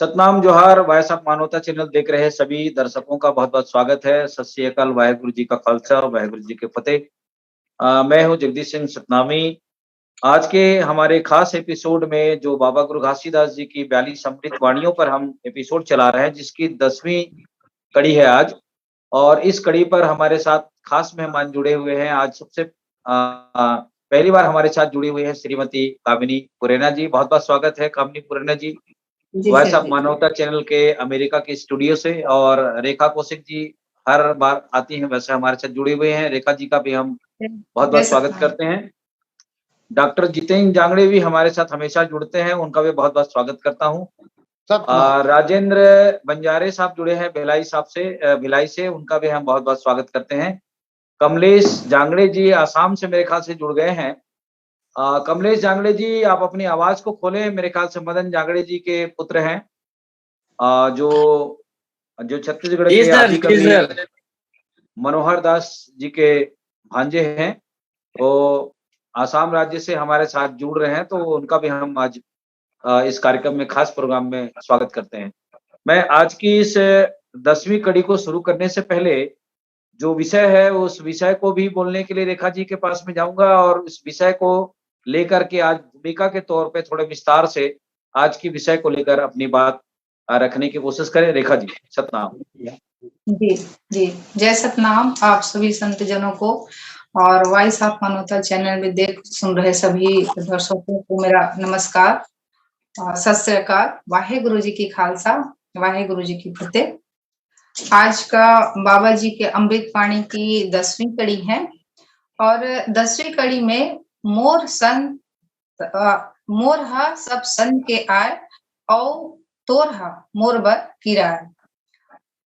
सतनाम जोहार। Voice of मानवता channel देख रहे सभी दर्शकों का बहुत बहुत स्वागत है। सत श्री अकाल, वाहेगुरु जी का खालसा, वाहेगुरु जी के फतेह। मैं हूं जगदीश सिंह सतनामी। आज के हमारे खास एपिसोड में जो बाबा गुरु घासीदास जी की 42 अमृत वाणियों पर हम एपिसोड चला रहे हैं, जिसकी 10वीं कड़ी है आज। और इस कड़ी पर हमारे साथ खास मेहमान जुड़े हुए हैं। आज सबसे पहली बार हमारे साथ जुड़ी हुई है श्रीमती कामिनी पुरेना जी। बहुत बहुत स्वागत है कामिनी पुरेना जी, जी वॉइस सर ऑफ जी। मानवता चैनल के अमेरिका के स्टूडियो से। और रेखा कौशिक जी हर बार आती हैं, वैसे हमारे साथ जुड़े हुए हैं। रेखा जी का भी हम बहुत जय बहुत स्वागत सतनाम। करते हैं। डॉक्टर जितेंद्र जांगड़े भी हमारे साथ हमेशा जुड़ते हैं, उनका भी बहुत बहुत स्वागत करता हूँ। सतनाम। राजेंद्र बंजारे साहब जुड़े हैं भिलाई साहब से, भिलाई से, उनका भी हम बहुत बहुत स्वागत करते हैं। कमलेश जांगड़े जी आसाम से मेरे ख्याल से जुड़ गए हैं। कमलेश जांगड़े जी, आप अपनी आवाज को खोलें। मेरे ख्याल से मदन जांगड़े जी के पुत्र हैं, जो जो छत्तीसगढ़ जी के सर, आदि जी कवि सर। मनोहर दास जी के भांजे हैं। तो आसाम राज्य से हमारे साथ जुड़ रहे हैं, तो उनका भी हम आज इस कार्यक्रम में, खास प्रोग्राम में स्वागत करते हैं। मैं आज की इस 10वीं कड़ी को शुरू करने से पहले जो विषय है, उस विषय को भी बोलने के लिए रेखा जी के पास में जाऊंगा, और इस विषय को लेकर के आज भूमिका के तौर पे थोड़े विस्तार से आज की विषय को लेकर अपनी बात रखने की कोशिश करें। रेखा जी, सतनाम। जी जी, जय सतनाम आप सभी संत जनों को, और वॉइस ऑफ मानवता चैनल में देख सुन रहे सभी दर्शकों को मेरा नमस्कार, सत श्री अकाल, वाहेगुरु जी की खालसा, वाहेगुरु जी की फतेह। आज का बाबा जी के अमृत वाणी की 10वीं कड़ी है, और 10वीं कड़ी में मोर सन मोर हा सब सन के आय, और तोर हा मोर बर किराय।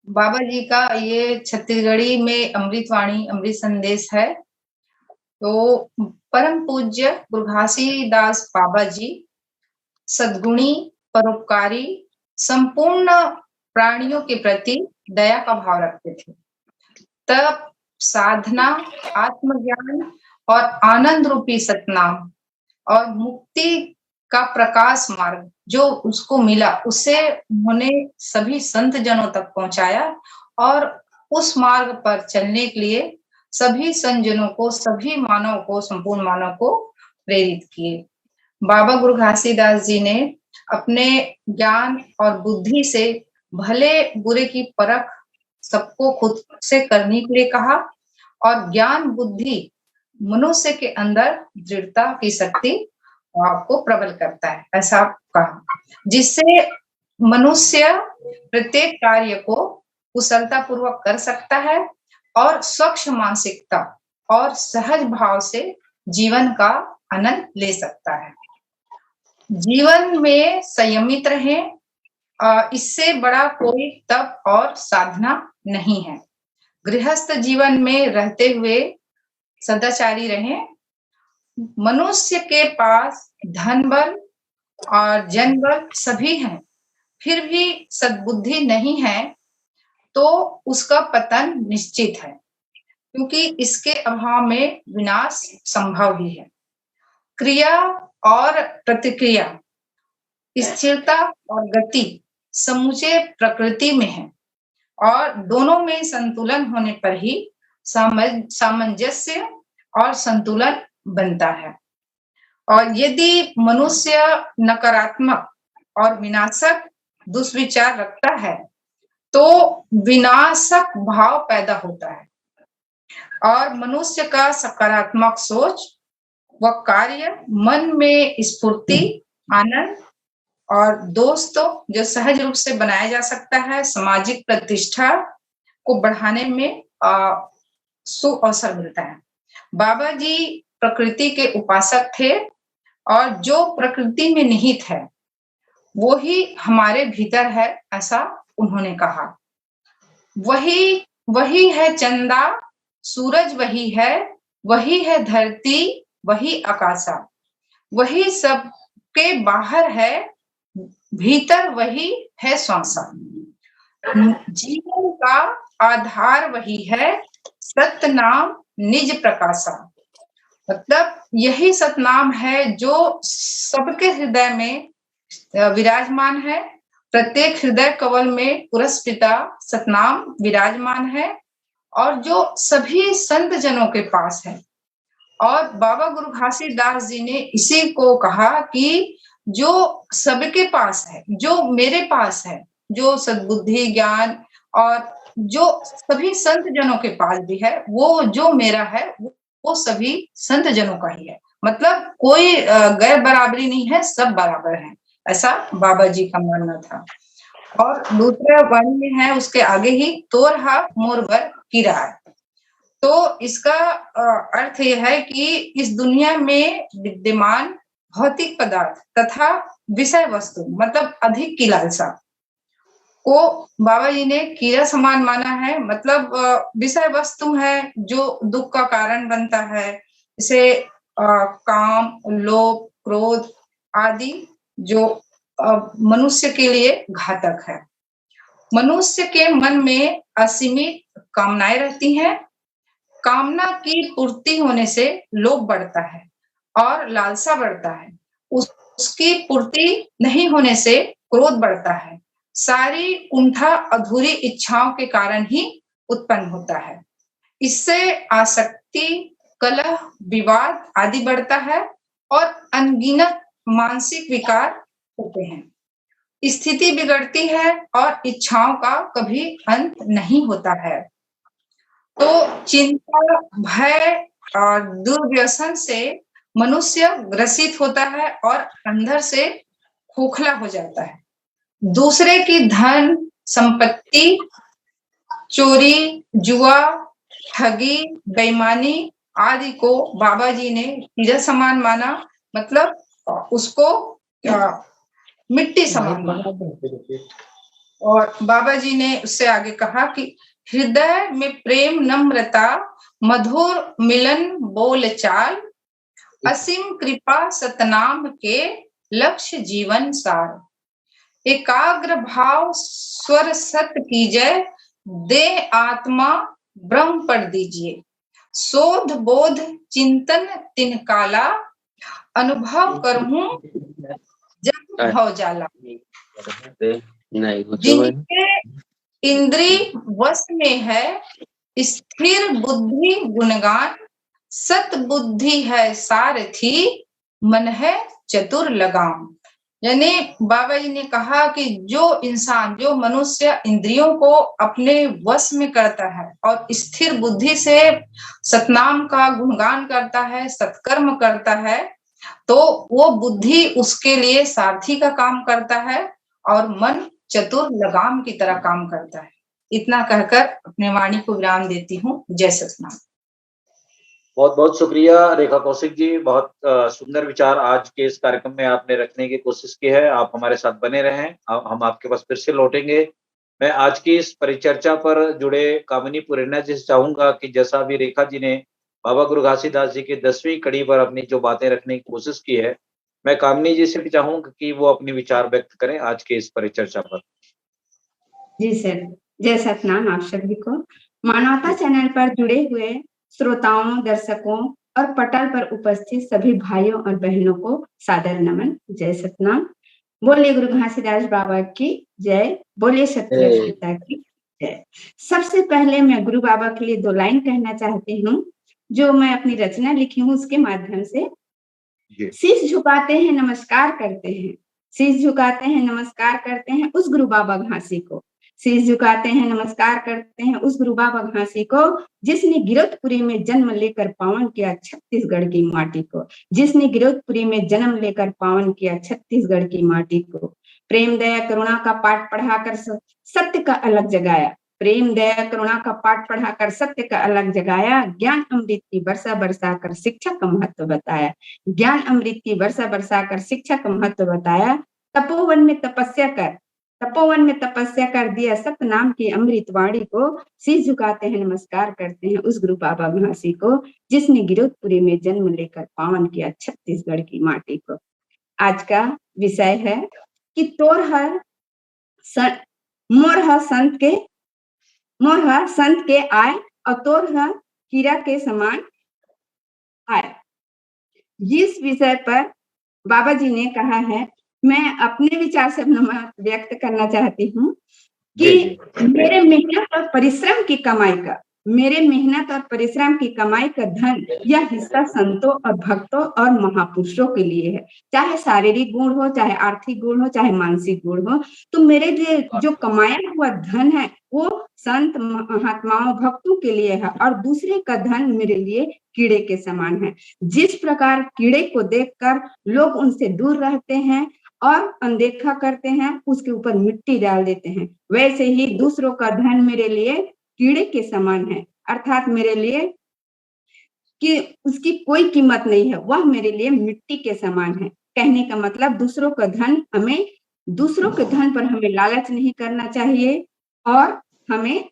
बाबा जी का ये छत्तीसगढ़ी में अमृत वाणी, अमृत संदेश है। तो परम पूज्य गुरु घासीदास बाबा जी सद्गुणी, परोपकारी, संपूर्ण प्राणियों के प्रति दया का भाव रखते थे। तब साधना, आत्मज्ञान और आनंद रूपी सतनाम और मुक्ति का प्रकाश मार्ग जो उसको मिला, उसे उन्होंने सभी संत जनों तक पहुंचाया, और उस मार्ग पर चलने के लिए सभी संत जनों को, सभी मानव को, संपूर्ण मानव को प्रेरित किए। बाबा गुरु घासीदास जी ने अपने ज्ञान और बुद्धि से भले बुरे की परख सबको खुद से करने के लिए कहा, और ज्ञान बुद्धि मनुष्य के अंदर दृढ़ता की शक्ति आपको प्रबल करता है, ऐसा कहा, जिससे मनुष्य प्रत्येक कार्य को कुशलता पूर्वक कर सकता है, और स्वच्छ मानसिकता और सहज भाव से जीवन का आनंद ले सकता है। जीवन में संयमित रहें, इससे बड़ा कोई तप और साधना नहीं है। गृहस्थ जीवन में रहते हुए सदाचारी रहें। मनुष्य के पास धन बल और जन बल सभी हैं, फिर भी सद्बुद्धि नहीं है, तो उसका पतन निश्चित है, क्योंकि इसके अभाव में विनाश संभव ही है। क्रिया और प्रतिक्रिया, स्थिरता और गति समूचे प्रकृति में है, और दोनों में संतुलन होने पर ही सामंजस्य और संतुलन बनता है। और यदि मनुष्य नकारात्मक और विनाशक दुष्विचार रखता है, तो विनाशक भाव पैदा होता है, और मनुष्य का सकारात्मक सोच व कार्य मन में स्फूर्ति, आनंद और दोस्तों जो सहज रूप से बनाया जा सकता है, सामाजिक प्रतिष्ठा को बढ़ाने में सुअवसर मिलता है। बाबा जी प्रकृति के उपासक थे, और जो प्रकृति में निहित है वो ही हमारे भीतर है, ऐसा उन्होंने कहा। वही है चंदा, सूरज वही है धरती, वही आकाशा, वही सबके बाहर है, भीतर वही है श्वासा। जीवन का आधार वही है, सतनाम निज प्रकाशा। मतलब यही सतनाम है जो सबके हृदय में विराजमान है, प्रत्येक हृदय कवल में पुरस्पिता सतनाम विराजमान है और जो सभी संत जनों के पास है। और बाबा गुरु घासीदास जी ने इसी को कहा कि जो सबके पास है, जो मेरे पास है, जो सद्बुद्धि ज्ञान और जो सभी संत जनों के पास भी है, वो जो मेरा है वो सभी संत जनों का ही है। मतलब कोई गैर बराबरी नहीं है, सब बराबर है, ऐसा बाबा जी का मानना था। और दूसरा वाणी में है उसके आगे ही, तोरहा मोरबर किराय। तो इसका अर्थ यह है कि इस दुनिया में विद्यमान भौतिक पदार्थ तथा विषय वस्तु मतलब अधिक की लालसा को बाबा जी ने कीड़ा समान माना है। मतलब विषय वस्तु है जो दुख का कारण बनता है, जैसे काम, लोभ, क्रोध आदि जो मनुष्य के लिए घातक है। मनुष्य के मन में असीमित कामनाएं रहती हैं। कामना की पूर्ति होने से लोभ बढ़ता है और लालसा बढ़ता है। उसकी पूर्ति नहीं होने से क्रोध बढ़ता है। सारी कुंठा अधूरी इच्छाओं के कारण ही उत्पन्न होता है। इससे आसक्ति, कलह, विवाद आदि बढ़ता है और अनगिनत मानसिक विकार होते हैं। स्थिति बिगड़ती है और इच्छाओं का कभी अंत नहीं होता है। तो चिंता, भय और दुर्व्यसन से मनुष्य ग्रसित होता है और अंदर से खोखला हो जाता है। दूसरे की धन संपत्ति, चोरी, जुआ, ठगी, बेईमानी आदि को बाबा जी ने कीड़ा समान माना। मतलब उसको मिट्टी समान माना। और बाबा जी ने उससे आगे कहा कि हृदय में प्रेम, नम्रता, मधुर मिलन बोल चाल, असीम कृपा सतनाम के लक्ष्य जीवन सार। एकाग्र भाव स्वर सत कीजय, देह आत्मा ब्रह्म पर दीजिए। शोध बोध चिंतन तिन काला, अनुभव करहूं जब भव जाला। जिनके इंद्री वश में है स्थिर बुद्धि गुणगान, सत बुद्धि है सारथी, मन है चतुर लगाम। यानी बाबा जी ने कहा कि जो इंसान, जो मनुष्य इंद्रियों को अपने वश में करता है और स्थिर बुद्धि से सतनाम का गुणगान करता है, सत्कर्म करता है, तो वो बुद्धि उसके लिए सारथी का काम करता है और मन चतुर लगाम की तरह काम करता है। इतना कहकर अपने वाणी को विराम देती हूँ। जय सतनाम। बहुत बहुत शुक्रिया रेखा कौशिक जी। बहुत सुंदर विचार आज के इस कार्यक्रम में आपने रखने की कोशिश की है। आप हमारे साथ बने रहें, हम आपके पास फिर से लौटेंगे। मैं आज की इस परिचर्चा पर जुड़े कामिनी पुरेना जी से चाहूंगा कि जैसा अभी रेखा जी ने बाबा गुरु घासीदास जी की 10वीं कड़ी पर अपनी जो बातें रखने की कोशिश की है, मैं कामिनी जी से भी चाहूंगा कि वो अपने विचार व्यक्त करें आज के इस परिचर्चा पर। जी सर, जय सतनाम आप सभी को। मानवता चैनल पर जुड़े हुए श्रोताओं, दर्शकों और पटल पर उपस्थित सभी भाइयों और बहनों को सादर नमन। जय सतनाम। बोले गुरु घासीदास बाबा की जय, बोले सतगुरु पिता की जय। सबसे पहले मैं गुरु बाबा के लिए 2 लाइन कहना चाहती हूँ, जो मैं अपनी रचना लिखी हूँ उसके माध्यम से। शीश झुकाते हैं, नमस्कार करते हैं, शीश झुकाते हैं, नमस्कार करते हैं उस गुरु बाबा घासी को। शीश झुकाते हैं, नमस्कार करते हैं उस गुरु बाबा घासी को, जिसने गिरौदपुरी में जन्म लेकर पावन किया छत्तीसगढ़ की माटी को। जिसने गिरौदपुरी में जन्म लेकर पावन किया छत्तीसगढ़ की माटी को। प्रेम दया करुणा का पाठ पढ़ाकर सत्य का अलग जगाया। प्रेम दया करुणा का पाठ पढ़ाकर सत्य का अलग जगाया। ज्ञान अमृत की वर्षा बरसा कर शिक्षा का महत्व बताया। ज्ञान अमृत की वर्षा बरसा कर शिक्षा का महत्व बताया। तपोवन में तपस्या कर दिया सत्य नाम की अमृत वाणी को। शीश झुकाते हैं, नमस्कार करते हैं उस गुरु बाबा घासी को, जिसने गिरौदपुरी में जन्म लेकर पावन किया छत्तीसगढ़ की माटी को। आज का विषय है कि मोर हर संत के आय और तोर हर कीड़ा के समान आय। जिस विषय पर बाबा जी ने कहा है मैं अपने विचार से अपना मत व्यक्त करना चाहती हूँ कि मेरे मेहनत और परिश्रम की कमाई का धन यह हिस्सा संतों और भक्तों और महापुरुषों के लिए है। चाहे शारीरिक गुण हो, चाहे आर्थिक गुण हो, चाहे मानसिक गुण हो, तो मेरे लिए जो कमाया हुआ धन है वो संत महात्माओं भक्तों के लिए है और दूसरे का धन मेरे लिए कीड़े के समान है। जिस प्रकार कीड़े को देखकर लोग उनसे दूर रहते हैं और अनदेखा करते हैं, उसके ऊपर मिट्टी डाल देते हैं, वैसे ही दूसरों का धन मेरे लिए कीड़े के समान है, अर्थात मेरे लिए कि उसकी कोई कीमत नहीं है, वह मेरे लिए मिट्टी के समान है। कहने का मतलब दूसरों के धन पर हमें लालच नहीं करना चाहिए और हमें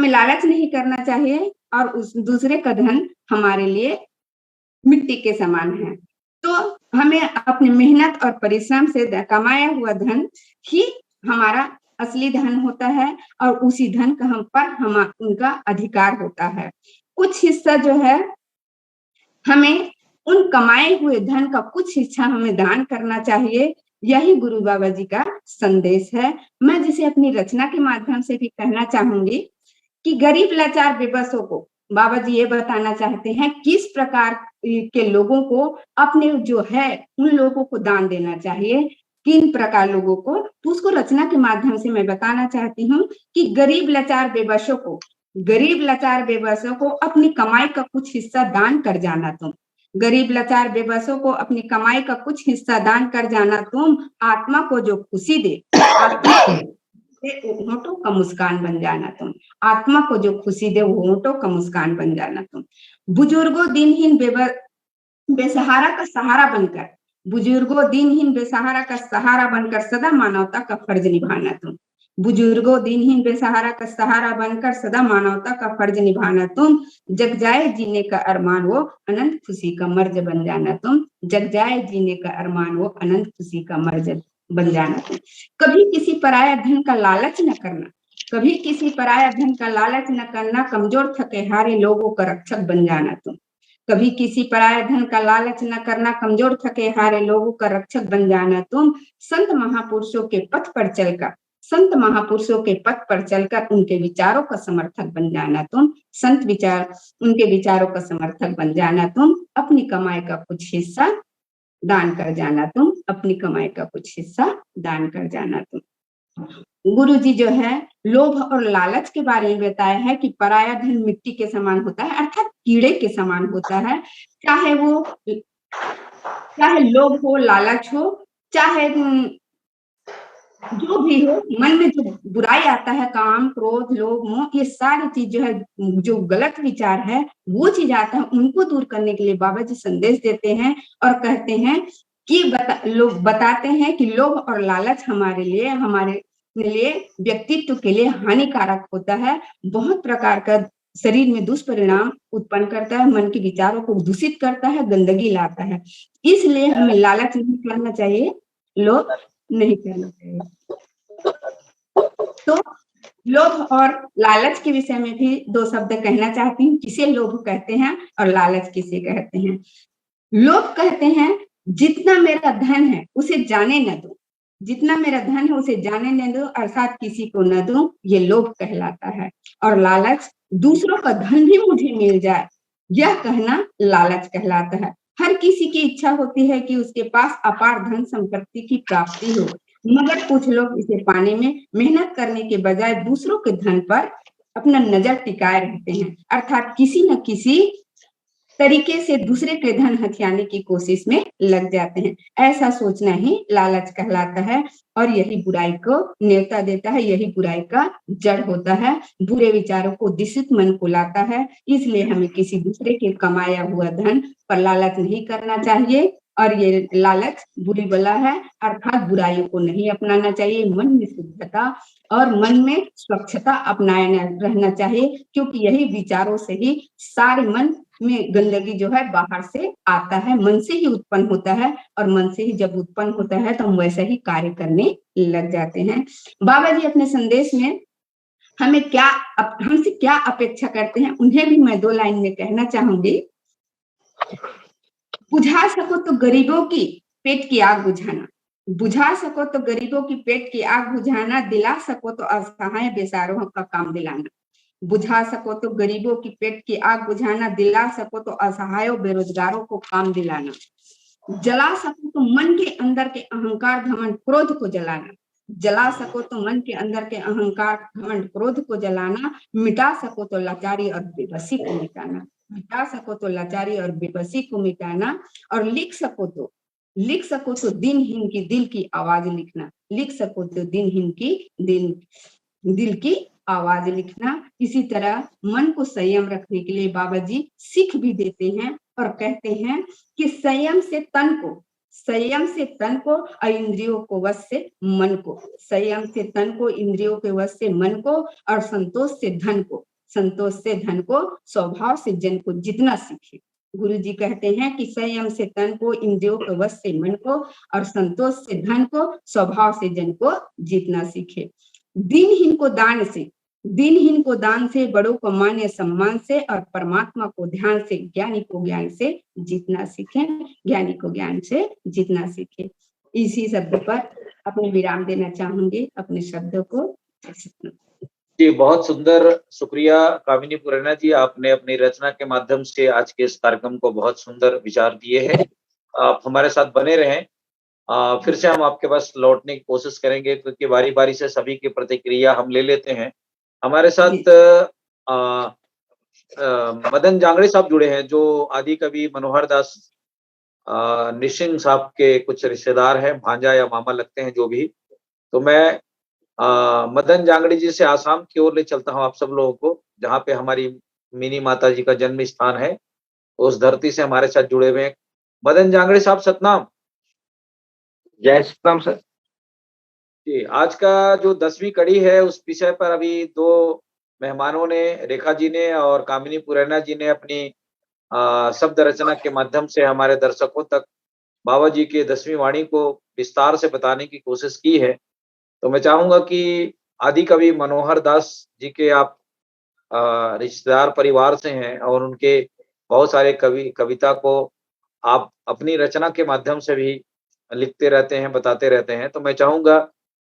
लालच नहीं करना चाहिए और उस दूसरे का धन हमारे लिए मिट्टी के समान है। तो हमें अपनी मेहनत और परिश्रम से कमाया हुआ धन ही हमारा असली धन होता है और उसी धन का उनका अधिकार होता है। कुछ हिस्सा जो है हमें उन कमाए हुए धन का कुछ हिस्सा हमें दान करना चाहिए। यही गुरु बाबा जी का संदेश है। मैं जिसे अपनी रचना के माध्यम से भी कहना चाहूंगी कि गरीब लाचार बेबसों को बाबा जी ये बताना चाहते हैं किस प्रकार के लोगों को अपने जो है उन लोगों को दान देना चाहिए, किन प्रकार लोगों को, तो उसको रचना के माध्यम से मैं बताना चाहती हूँ कि गरीब लाचार बेबसों को अपनी कमाई का कुछ हिस्सा दान कर जाना तुम। गरीब लाचार बेबसों को अपनी कमाई का कुछ हिस्सा दान कर जाना तुम। आत्मा को जो खुशी दे, होंठों का मुस्कान बन जाना तुम। आत्मा को जो खुशी दे वो होंठों का मुस्कान बन जाना तुम। बुजुर्गों दिनहीन बेसहारा का सहारा बनकर सदा मानवता का फर्ज निभाना तुम। बुजुर्गों दिनहीन बेसहारा का सहारा बनकर सदा मानवता का फर्ज निभाना तुम। जग जाए जीने का अरमान वो अनंत खुशी का मर्ज बन जाना तुम। जग जाए जीने का अरमान वो अनंत खुशी का मर्ज बन जाना तुम। कभी किसी पराया धन का लालच न करना, कमजोर थके हारे लोगों का रक्षक बन जाना तुम। कभी किसी पराया धन का लालच न करना, कमजोर थके हारे लोगों का रक्षक बन जाना तुम। संत महापुरुषों के पथ पर चलकर उनके विचारों का समर्थक बन जाना तुम। उनके विचारों का समर्थक बन जाना तुम। अपनी कमाई का कुछ हिस्सा दान कर जाना तुम। गुरु जी जो है लोभ और लालच के बारे में बताया है कि पराया धन मिट्टी के समान होता है, अर्थात कीड़े के समान होता है। चाहे लोभ हो, लालच हो, चाहे जो भी हो, मन में जो बुराई आता है, काम, क्रोध, लोभ, मोह, ये सारी चीज जो है, जो गलत विचार है, वो चीज आता है, उनको दूर करने के लिए बाबा जी संदेश देते हैं और कहते हैं कि बताते हैं कि लोभ और लालच हमारे लिए व्यक्तित्व के लिए हानिकारक होता है। बहुत प्रकार का शरीर में दुष्परिणाम उत्पन्न करता है, मन के विचारों को दूषित करता है, गंदगी लाता है। इसलिए हमें लालच नहीं करना चाहिए, लोभ नहीं करना चाहिए। तो लोभ और लालच के विषय में भी दो शब्द कहना चाहती हूँ। किसे लोभ कहते हैं और लालच किसे कहते हैं? लोभ कहते हैं जितना मेरा धन है उसे जाने न दो, अर्थात किसी को न दूं, ये लोभ कहलाता है। और लालच दूसरों का धन भी मुझे मिल जाए, यह कहना लालच कहलाता है। हर किसी की इच्छा होती है कि उसके पास अपार धन संपत्ति की प्राप्ति हो, मगर कुछ लोग इसे पाने में मेहनत करने के बजाय दूसरों के धन पर अपना नजर टिकाए रहते हैं, अर्थात किसी न किसी तरीके से दूसरे के धन हथियाने की कोशिश में लग जाते हैं। ऐसा सोचना ही लालच कहलाता है और यही बुराई को न्योता देता है, यही बुराई का जड़ होता है, बुरे विचारों को दूषित मन को लाता है। इसलिए हमें किसी दूसरे के कमाया हुआ धन पर लालच नहीं करना चाहिए और ये लालच बुरी बला है, अर्थात बुराइयों को नहीं अपनाना चाहिए। मन में शुद्धता और मन में स्वच्छता अपनाया रहना चाहिए, क्योंकि यही विचारों से ही सारे मन में गंदगी जो है बाहर से आता है, मन से ही उत्पन्न होता है और मन से ही जब उत्पन्न होता है तो हम वैसा ही कार्य करने लग जाते हैं। बाबा जी अपने संदेश में हमसे क्या अपेक्षा करते हैं, उन्हें भी मैं 2 लाइन में कहना चाहूंगी। बुझा सको तो गरीबों की पेट की आग बुझाना, बुझा सको तो गरीबों की पेट की आग बुझाना, दिला सको तो असहाय बेचारों का काम दिलाना। बुझा सको तो गरीबों की पेट की आग बुझाना, दिला सको तो असहायों बेरोजगारों को काम दिलाना। जला सको तो मन के अंदर के अहंकार घमंड क्रोध को जलाना, जला सको तो मन के अंदर के अहंकार घमंड क्रोध को जलाना। मिटा सको तो लाचारी और बेबसी को मिटाना, मिटा सको तो लाचारी और बेबसी को मिटाना। और लिख सको तो दिनहीन की दिल की आवाज लिखना, लिख सको तो दिनहीन की दिल की आवाज लिखना। इसी तरह मन को संयम रखने के लिए बाबा जी सीख भी देते हैं और कहते हैं कि संयम से तन को और इंद्रियों को वश से मन को, संयम से तन को, इंद्रियों के वश से मन को, और संतोष से धन को स्वभाव से जन को जितना सीखे। गुरु जी कहते हैं कि संयम से तन को, इंद्रियों के वश से मन को, और संतोष से धन को, स्वभाव से जन को जीतना सीखे। दिनहीन को दान से, बड़ों को मान्य सम्मान से, और परमात्मा को ध्यान से, ज्ञानी को ज्ञान से जीतना सीखें, ज्ञानी को ज्ञान से जीतना सीखें। इसी शब्द पर अपने विराम देना चाहूंगी, अपने शब्दों को। जी, बहुत सुंदर, शुक्रिया कामिनी पुराना जी, आपने अपनी रचना के माध्यम से आज के इस कार्यक्रम को बहुत सुंदर विचार दिए हैं। आप हमारे साथ बने रहें। फिर से हम आपके पास लौटने की कोशिश करेंगे, क्योंकि बारी-बारी से सभी की प्रतिक्रिया हम ले लेते हैं। हमारे साथ मदन जांगड़े साहब जुड़े हैं, जो आदि कवि मनोहर दास निशिंग साहब के कुछ रिश्तेदार हैं, भांजा या मामा लगते हैं जो भी। तो मैं मदन जांगड़ी जी से आसाम की ओर ले चलता हूँ आप सब लोगों को, जहाँ पे हमारी मिनी माता जी का जन्म स्थान है। उस धरती से हमारे साथ जुड़े हुए हैं मदन जांगड़ी साहब। सतनाम। जय सतनाम सर। जी, आज का जो 10वीं कड़ी है उस विषय पर अभी 2 मेहमानों ने, रेखा जी ने और कामिनी पुराना जी ने, अपनी शब्द रचना के माध्यम से हमारे दर्शकों तक बाबा जी के 10वीं वाणी को विस्तार से बताने की कोशिश की है। तो मैं चाहूंगा कि आदि कवि मनोहर दास जी के आप रिश्तेदार परिवार से हैं और उनके बहुत सारे कविता को आप अपनी रचना के माध्यम से भी लिखते रहते हैं, बताते रहते हैं। तो मैं चाहूंगा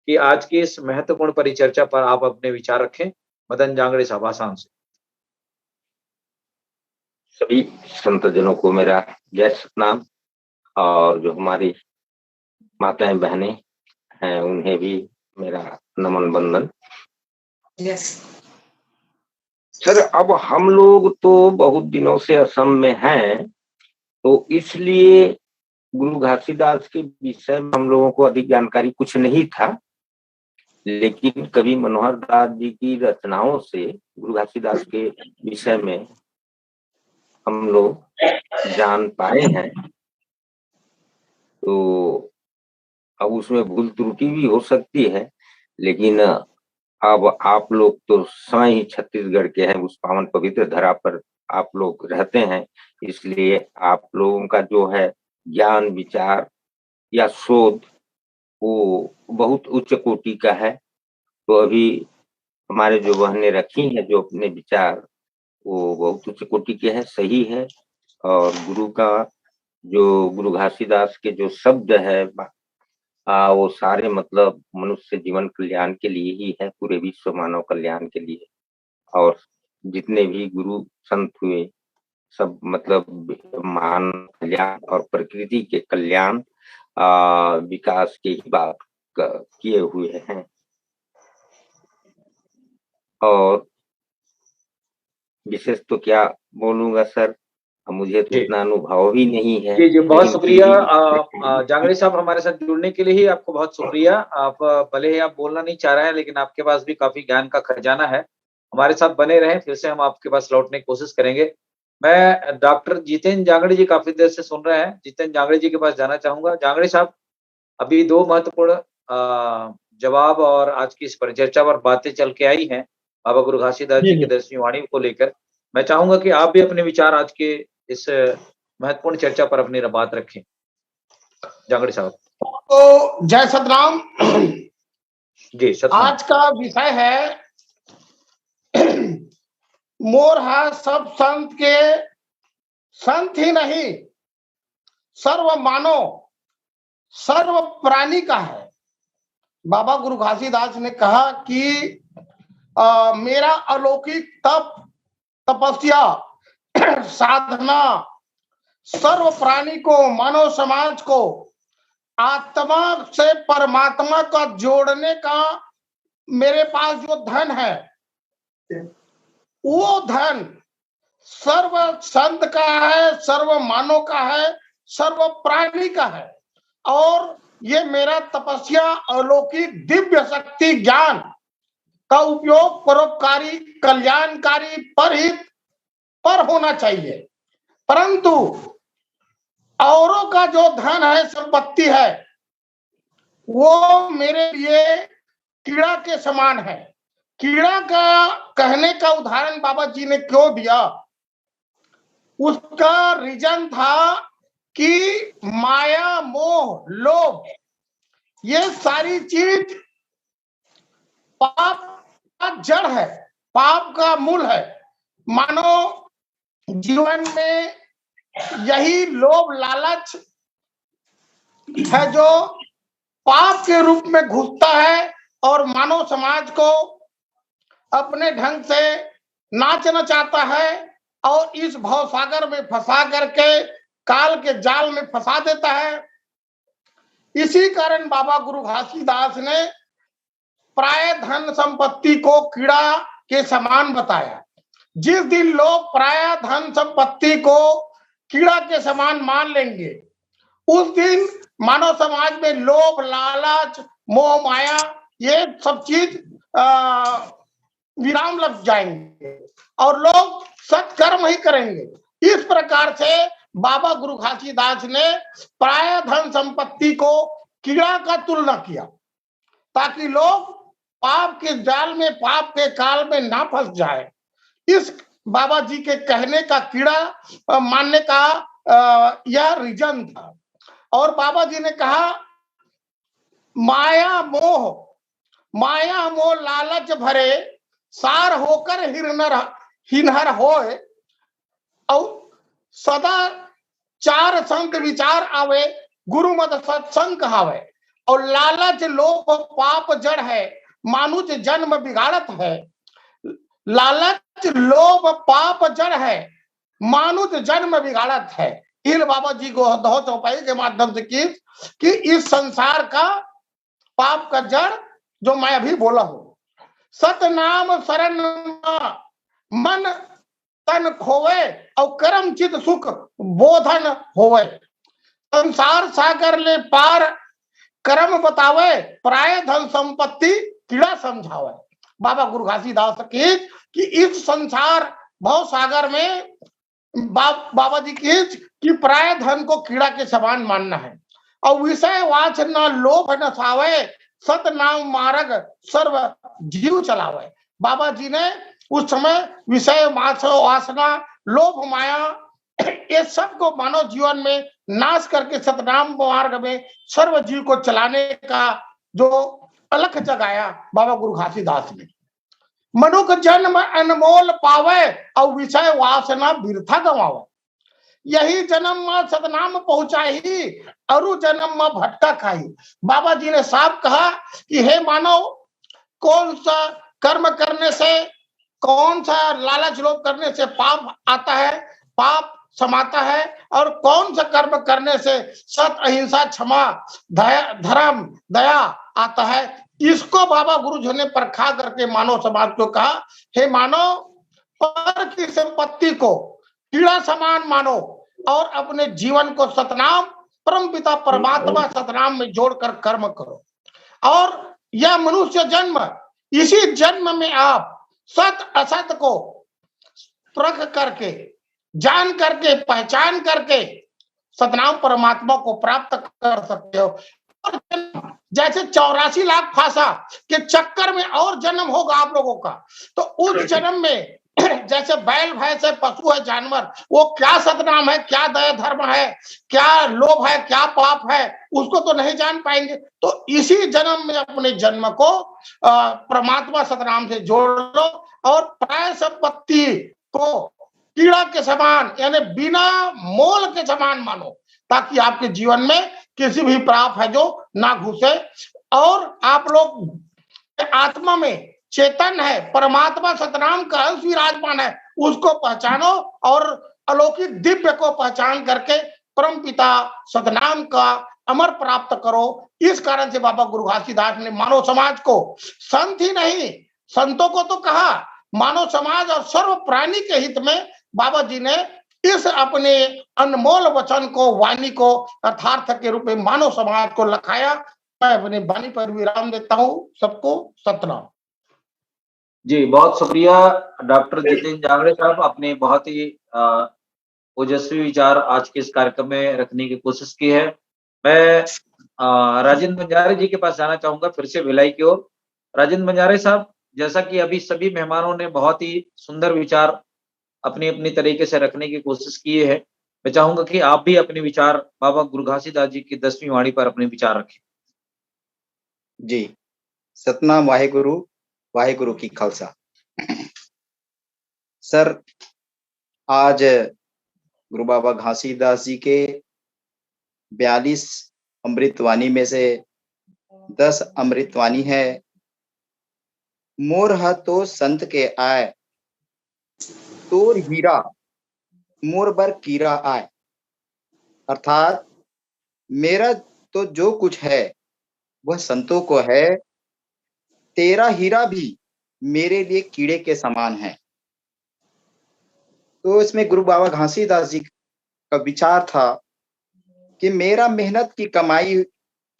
कि आज की इस महत्वपूर्ण परिचर्चा पर आप अपने विचार रखें। मदन जांगड़े साहब, आसाम से। सभी संतजनों को मेरा जय सतनाम, और जो हमारी माताएं बहनें हैं उन्हें भी मेरा नमन बंदन। यस सर, अब हम लोग तो बहुत दिनों से असम में हैं, तो इसलिए गुरु घासीदास के विषय में हम लोगों को अधिक जानकारी कुछ नहीं था, लेकिन कवि मनोहर दास जी की रचनाओं से गुरु घासीदास के विषय में हम लोग जान पाए हैं। तो अब उसमें भूल त्रुटि भी हो सकती है, लेकिन अब आप लोग तो स्वयं ही छत्तीसगढ़ के हैं, उस पावन पवित्र धरा पर आप लोग रहते हैं, इसलिए आप लोगों का जो है ज्ञान, विचार या शोध वो बहुत उच्च कोटि का है। तो अभी हमारे जो बहनें रखी हैं जो अपने विचार, वो बहुत उच्च कोटि के हैं, सही है। और गुरु का जो गुरु घासीदास के जो शब्द है वो सारे मतलब मनुष्य जीवन कल्याण के लिए ही है, पूरे विश्व मानव कल्याण के लिए। और जितने भी गुरु संत हुए सब मतलब मान कल्याण और प्रकृति के कल्याण विकास के ही बात किए हुए हैं। और विशेष तो क्या बोलूंगा सर, मुझे तो इतना अनुभव भी नहीं है। जी, बहुत शुक्रिया जांगड़ी साहब, हमारे साथ जुड़ने के लिए ही आपको बहुत शुक्रिया। आप भले ही आप बोलना नहीं चाह रहे हैं, लेकिन आपके पास भी काफी ज्ञान का खजाना है। हमारे साथ बने रहें, फिर से हम आपके पास लौटने की कोशिश करेंगे। मैं डॉक्टर जितेंद्र जांगड़ी जी काफी देर से सुन रहे हैं, जितेंद्र जांगड़ी जी के पास जाना चाहूंगा। जांगड़ी साहब, अभी 2 महत्वपूर्ण जवाब और आज की इस परिचर्चा पर बातें चल के आई हैं बाबा गुरु घासीदास जी की 10वीं वाणी को लेकर। मैं चाहूंगा कि आप भी अपने विचार आज के इस महत्वपूर्ण चर्चा पर अपनी बात रखें। जांगड़ी साहब। तो जय सतराम जी। सतराम। आज का विषय है मोर है सब संत के संत ही नहीं, सर्व मानव सर्व प्राणी का है। बाबा गुरु घासीदास ने कहा कि मेरा अलौकिक तपस्या साधना सर्व प्राणी को, मानव समाज को आत्मा से परमात्मा का जोड़ने का मेरे पास जो धन है, वो धन सर्व संत का है, सर्व मानव का है, सर्व प्राणी का है। और ये मेरा तपस्या अलौकिक दिव्य शक्ति ज्ञान का उपयोग परोपकारी, कल्याणकारी, परहित पर होना चाहिए। परंतु औरों का जो धन है, संपत्ति है, वो मेरे लिए कीड़ा के समान है। कीड़ा का कहने का उदाहरण बाबा जी ने क्यों दिया, उसका रीजन था कि माया, मोह, लोभ, ये सारी चीज पाप का जड़ है, पाप का मूल है। मानो जीवन में यही लोभ लालच है जो पाप के रूप में घुसता है और मानव समाज को अपने ढंग से नाचना चाहता है और इस भवसागर में फंसा करके काल के जाल में फंसा देता है। इसी कारण बाबा गुरु घासीदास ने प्राय धन संपत्ति को कीड़ा के समान बताया। जिस दिन लोग प्राय धन संपत्ति को कीड़ा के समान मान लेंगे, उस दिन मानव समाज में लोभ, लालच, मोह, माया, ये सब चीज विराम लग जाएंगे और लोग सत्कर्म ही करेंगे। इस प्रकार से बाबा गुरु घासीदास ने प्राय धन संपत्ति को कीड़ा का तुलना किया, ताकि लोग पाप के जाल में, पाप के काल में ना फंस जाए। इस बाबा जी के कहने का कीड़ा मानने का यह रीजन था। और बाबा जी ने कहा माया मोह लालच भरे सार होकर हिनहर होए, और सदा चार संत विचार आवे, गुरु मत सत्संग कहावे। और लालच लोभ पाप जड़ है, मानुष जन्म बिगाड़त है। लालच लोभ पाप जड़ है, मानुष जन्म बिगाड़त है। इन बाबा जी को दो चौपाई के माध्यम से की कि इस संसार का पाप का जड़ जो मैं अभी बोला हूं, सतनाम शरण मन तन खोवे और कर्म चित सुख बोधन होवे। संसार सागर ले पार कर्म बतावे, प्राय धन संपत्ति कीड़ा समझावे। बाबा गुरु घासीदास की कि इस संसार भव सागर में बाबा जी की कि प्राय धन को कीड़ा के समान मानना है और विषय वासना लोभ न सावे, सतनाम मार्ग सर्व जीव चलावे। बाबा जी ने उस समय विषय वासना लोभ माया ये सब को मानव जीवन में नाश करके सतनाम मार्ग में सर्व जीव को चलाने का जो अलख जगाया बाबा गुरु घासीदास ने। मनुष्य जन्म अनमोल पावे और विषय वासना बिरथा गवावे। यही जन्म में सतनाम पहुंचाई अरु जन्म में भटका खाई। बाबा जी ने साफ कहा कि हे मानव, कौन सा कर्म करने से, कौन सा लालच लोभ करने से पाप आता है, पाप समाता है, और कौन सा कर्म करने से सत अहिंसा क्षमा धर्म दया आता है। इसको बाबा गुरु जी ने परखा करके मानव समाज को कहा, हे मानव, पर की संपत्ति को कीड़ा समान मानो और अपने जीवन को सतनाम परमपिता परमात्मा सतनाम में जोड़कर कर्म करो। और यह मनुष्य जन्म, इसी जन्म में आप सत असत को परख करके, जान करके, पहचान करके सतनाम परमात्मा को प्राप्त कर सकते हो। और जैसे 84 लाख भाषा के चक्कर में और जन्म होगा आप लोगों का, तो उस जन्म में जैसे बैल भैंस है, पशु है, जानवर, वो क्या सतनाम है, क्या दया धर्म है, क्या लोभ है, क्या पाप है, उसको तो नहीं जान पाएंगे। तो इसी जन्म में अपने जन्म को परमात्मा सतनाम से जोड़ लो और प्राय संपत्ति को कीड़ा के समान यानी बिना मोल के समान मानो। ताकि आपके जीवन में किसी भी पाप है जो ना घुसे, और आप लोग आत्मा में चेतन है, परमात्मा सतनाम का अंश विराजमान है, उसको पहचानो और अलौकिक दिव्य को पहचान करके परम पिता सतनाम का अमर प्राप्त करो। इस कारण से बाबा गुरु घासीदास ने मानव समाज को, संत ही नहीं संतों को तो कहा, मानव समाज और सर्व प्राणी के हित में बाबा जी ने इस अपने अनमोल वचन को, वाणी को यथार्थ के रूप में मानव समाज को लखाया। मैं अपनी वाणी पर विराम देता हूँ। सबको सतनाम। जी, बहुत शुक्रिया डॉक्टर जितेंद्र जांगड़े साहब, अपने बहुत ही ओजस्वी विचार आज के इस कार्यक्रम में रखने की कोशिश की है। मैं राजेंद्र बंजारे जी के पास जाना चाहूंगा, फिर से भिलाई की ओर। राजेंद्र बंजारे साहब, जैसा कि अभी सभी मेहमानों ने बहुत ही सुंदर विचार अपनी अपनी तरीके से रखने की कोशिश की है, मैं चाहूंगा कि आप भी अपने विचार बाबा गुरु घासीदास जी की 10वीं वाणी पर अपने विचार रखें। जी, सतनाम वाहेगुरु, वाहेगुरु की खालसा। सर, आज गुरु बाबा घासीदास जी के 42 अमृतवाणी में से 10 अमृतवाणी है। मोर तो संत के आए, तोर हीरा मोर बर कीरा आए। अर्थात मेरा तो जो कुछ है वह संतों को है, तेरा हीरा भी मेरे लिए कीड़े के समान है। तो इसमें गुरु बाबा घासीदास जी का विचार था कि मेरा मेहनत की कमाई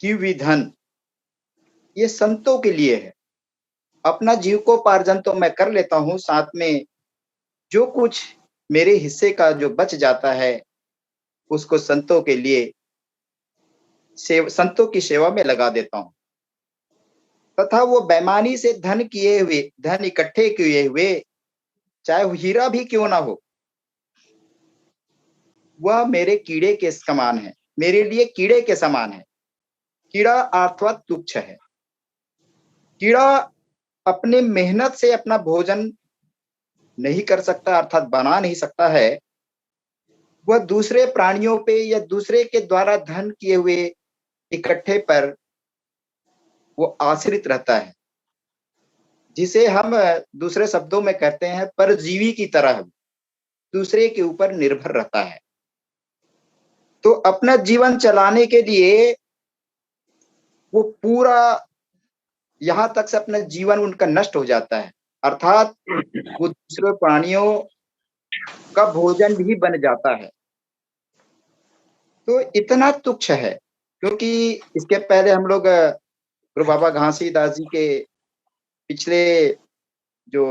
की हुई धन ये संतों के लिए है। अपना जीविकोपार्जन तो मैं कर लेता हूँ, साथ में जो कुछ मेरे हिस्से का जो बच जाता है उसको संतों के लिए संतों की सेवा में लगा देता हूँ। तथा वो बेईमानी से धन इकट्ठे किए हुए, चाहे वो हीरा भी क्यों ना हो, वह मेरे कीड़े के समान है, मेरे लिए कीड़े के समान है। कीड़ा अर्थात तुच्छ है। कीड़ा अपने मेहनत से अपना भोजन नहीं कर सकता, अर्थात बना नहीं सकता है। वह दूसरे प्राणियों पे या दूसरे के द्वारा धन किए हुए इकट्ठे पर वो आश्रित रहता है, जिसे हम दूसरे शब्दों में कहते हैं परजीवी की तरह दूसरे के ऊपर निर्भर रहता है। तो अपना जीवन चलाने के लिए वो पूरा यहाँ तक से अपना जीवन उनका नष्ट हो जाता है, अर्थात वो दूसरे प्राणियों का भोजन भी बन जाता है। तो इतना तुच्छ है, क्योंकि इसके पहले हम लोग गुरु बाबा घासीदास जी के पिछले जो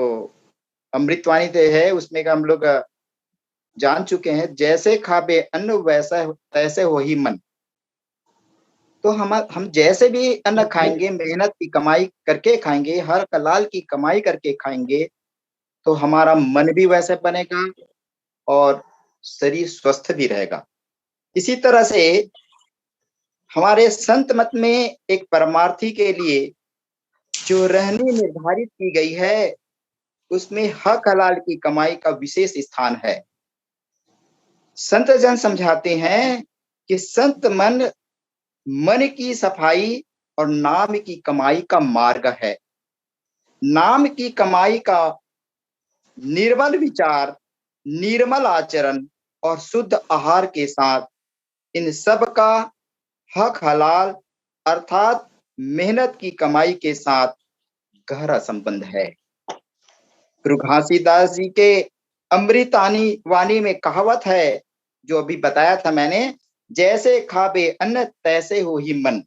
अमृतवाणी थे है उसमें का हम लोग जान चुके हैं, जैसे खाबे अन्न वैसा तैसे हो ही मन। तो हम जैसे भी अन्न खाएंगे, मेहनत की कमाई करके खाएंगे, हर कलाल की कमाई करके खाएंगे, तो हमारा मन भी वैसे बनेगा और शरीर स्वस्थ भी रहेगा। इसी तरह से हमारे संत मत में एक परमार्थी के लिए जो रहनी निर्धारित की गई है उसमें हक हलाल की कमाई का विशेष स्थान है। संत जन समझाते हैं कि संत मन की सफाई और नाम की कमाई का मार्ग है। नाम की कमाई का निर्मल विचार, निर्मल आचरण और शुद्ध आहार के साथ इन सब का हक हलाल अर्थात मेहनत की कमाई के साथ गहरा संबंध है। गुरु घासीदास जी के अमृतानी वाणी में कहावत है, जो अभी बताया था मैंने, जैसे खाबे अन्न तैसे हो ही मन।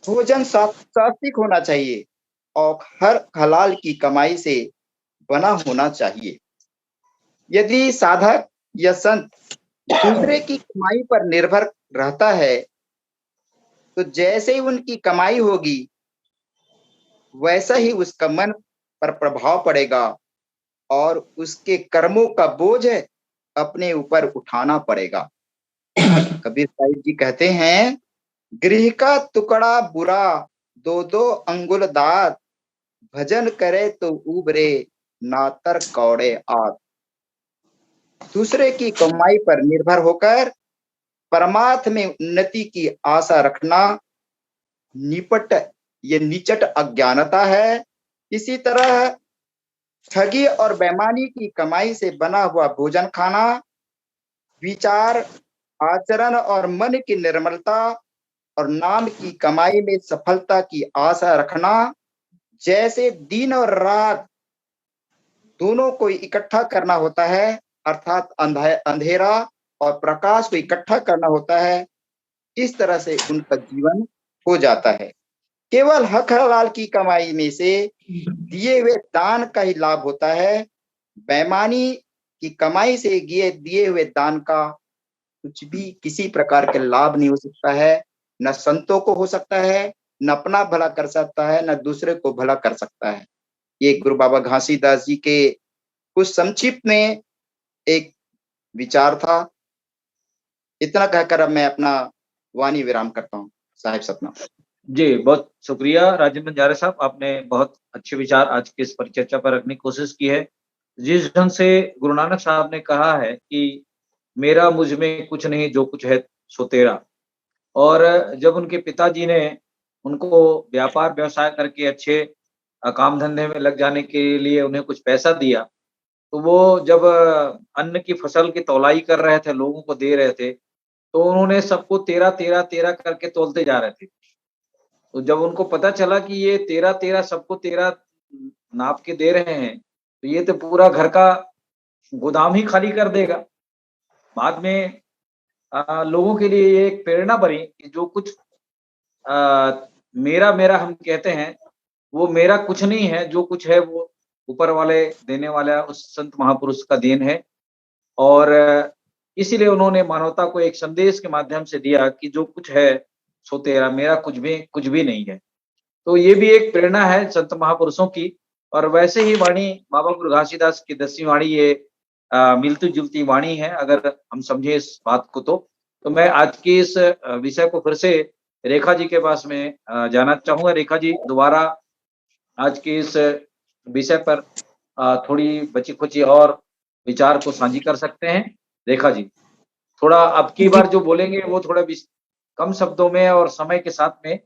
भोजन सात्विक होना चाहिए और हर हलाल की कमाई से बना होना चाहिए। यदि साधक या संत दूसरे की कमाई पर निर्भर रहता है तो जैसे ही उनकी कमाई होगी वैसा ही उसका मन पर प्रभाव पड़ेगा और उसके कर्मों का बोझ अपने ऊपर उठाना पड़ेगा। कबीर साहिब जी कहते हैं, गृह का टुकड़ा बुरा 2-2 अंगुल दात, भजन करे तो उबरे नातर कौड़े आत। दूसरे की कमाई पर निर्भर होकर परमार्थ में उन्नति की आशा रखना ये निचट अज्ञानता है। इसी तरह ठगी और बेईमानी की कमाई से बना हुआ भोजन खाना, विचार, आचरण और मन की निर्मलता और नाम की कमाई में सफलता की आशा रखना, जैसे दिन और रात दोनों को इकट्ठा करना होता है, अर्थात अंधेरा और प्रकाश को इकट्ठा करना होता है, इस तरह से उनका जीवन हो जाता है। केवल हक हलाल की कमाई में से दिए हुए दान का ही लाभ होता है। बेईमानी की कमाई से दिए हुए दान का कुछ भी किसी प्रकार के लाभ नहीं हो सकता है, न संतों को हो सकता है, न अपना भला कर सकता है, न दूसरे को भला कर सकता है। ये गुरु बाबा घासीदास जी के कुछ संक्षिप्त में एक विचार था। इतना कहकर अब मैं अपना वाणी विराम करता हूँ। साहिब सतनाम। जी, बहुत शुक्रिया राजेंद्र बंजारे साहब, आपने बहुत अच्छे विचार आज के इस परिचर्चा पर रखने की कोशिश की है। जिस ढंग से गुरु नानक साहब ने कहा है कि मेरा मुझ में कुछ नहीं, जो कुछ है सो तेरा, और जब उनके पिताजी ने उनको व्यापार व्यवसाय करके अच्छे काम धंधे में लग जाने के लिए उन्हें कुछ पैसा दिया, तो वो जब अन्न की फसल की तौलाई कर रहे थे, लोगों को दे रहे थे, तो उन्होंने सबको 13 करके तौलते जा रहे थे। तो जब उनको पता चला कि ये 13 सबको 13 नाप के दे रहे हैं, तो ये तो पूरा घर का गोदाम ही खाली कर देगा। बाद में लोगों के लिए ये एक प्रेरणा बनी कि जो कुछ मेरा हम कहते हैं, वो मेरा कुछ नहीं है, जो कुछ है वो ऊपर वाले देने वाला कुछ संत महापुरुष का देन है। और इसीलिए उन्होंने मानवता को एक संदेश के माध्यम से दिया कि जो कुछ है सो तेरा, मेरा कुछ भी नहीं है। तो ये भी एक प्रेरणा है संत महापुरुषों की। और वैसे ही वाणी बाबा गुरु घासीदास की 10वीं वाणी ये मिलती जुलती वाणी है, अगर हम समझे इस बात को। तो मैं आज की इस विषय को फिर से रेखा जी के पास में जाना चाहूंगा। रेखा जी दोबारा आज के इस विषय पर थोड़ी बची खुची और विचार को साझी कर सकते हैं। रेखा जी, थोड़ा अब की बार जो बोलेंगे वो थोड़ा कम शब्दों में और समय के साथ में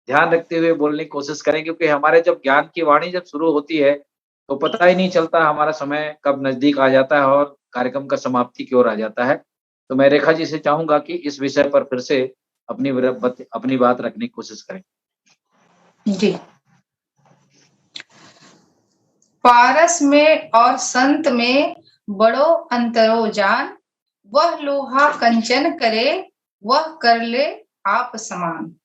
ध्यान रखते हुए बोलने की कोशिश करें, क्योंकि हमारे जब ज्ञान की वाणी जब शुरू होती है तो पता ही नहीं चलता हमारा समय कब नजदीक आ जाता है और कार्यक्रम का समाप्ति की ओर आ जाता है। तो मैं रेखा जी से चाहूंगा कि इस विषय पर फिर से अपनी बात रखने की कोशिश करें। जी, पारस में और संत में बड़ो अंतरो जान, वह लोहा कंचन करे, वह कर ले आप समान।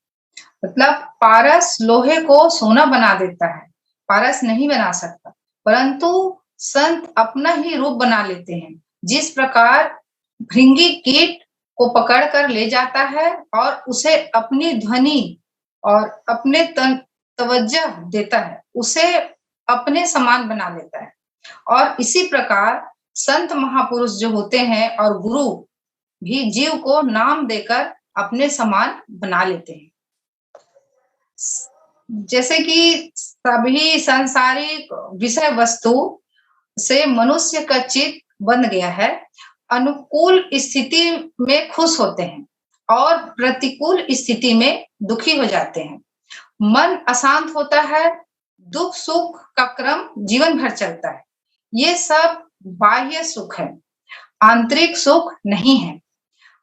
मतलब पारस लोहे को सोना बना देता है, पारस नहीं बना सकता, परंतु संत अपना ही रूप बना लेते हैं। जिस प्रकार भृंगी कीट को पकड़ कर ले जाता है और उसे अपनी ध्वनि और अपने तवज्जो देता है, उसे अपने समान बना लेता है। और इसी प्रकार संत महापुरुष जो होते हैं और गुरु भी जीव को नाम देकर अपने समान बना लेते हैं। जैसे कि सभी सांसारिक विषय वस्तु से मनुष्य का चित्त बन गया है, अनुकूल स्थिति में खुश होते हैं और प्रतिकूल स्थिति में दुखी हो जाते हैं। मन अशांत होता है, दुख सुख का क्रम जीवन भर चलता है। ये सब बाह्य सुख है, आंतरिक सुख नहीं है।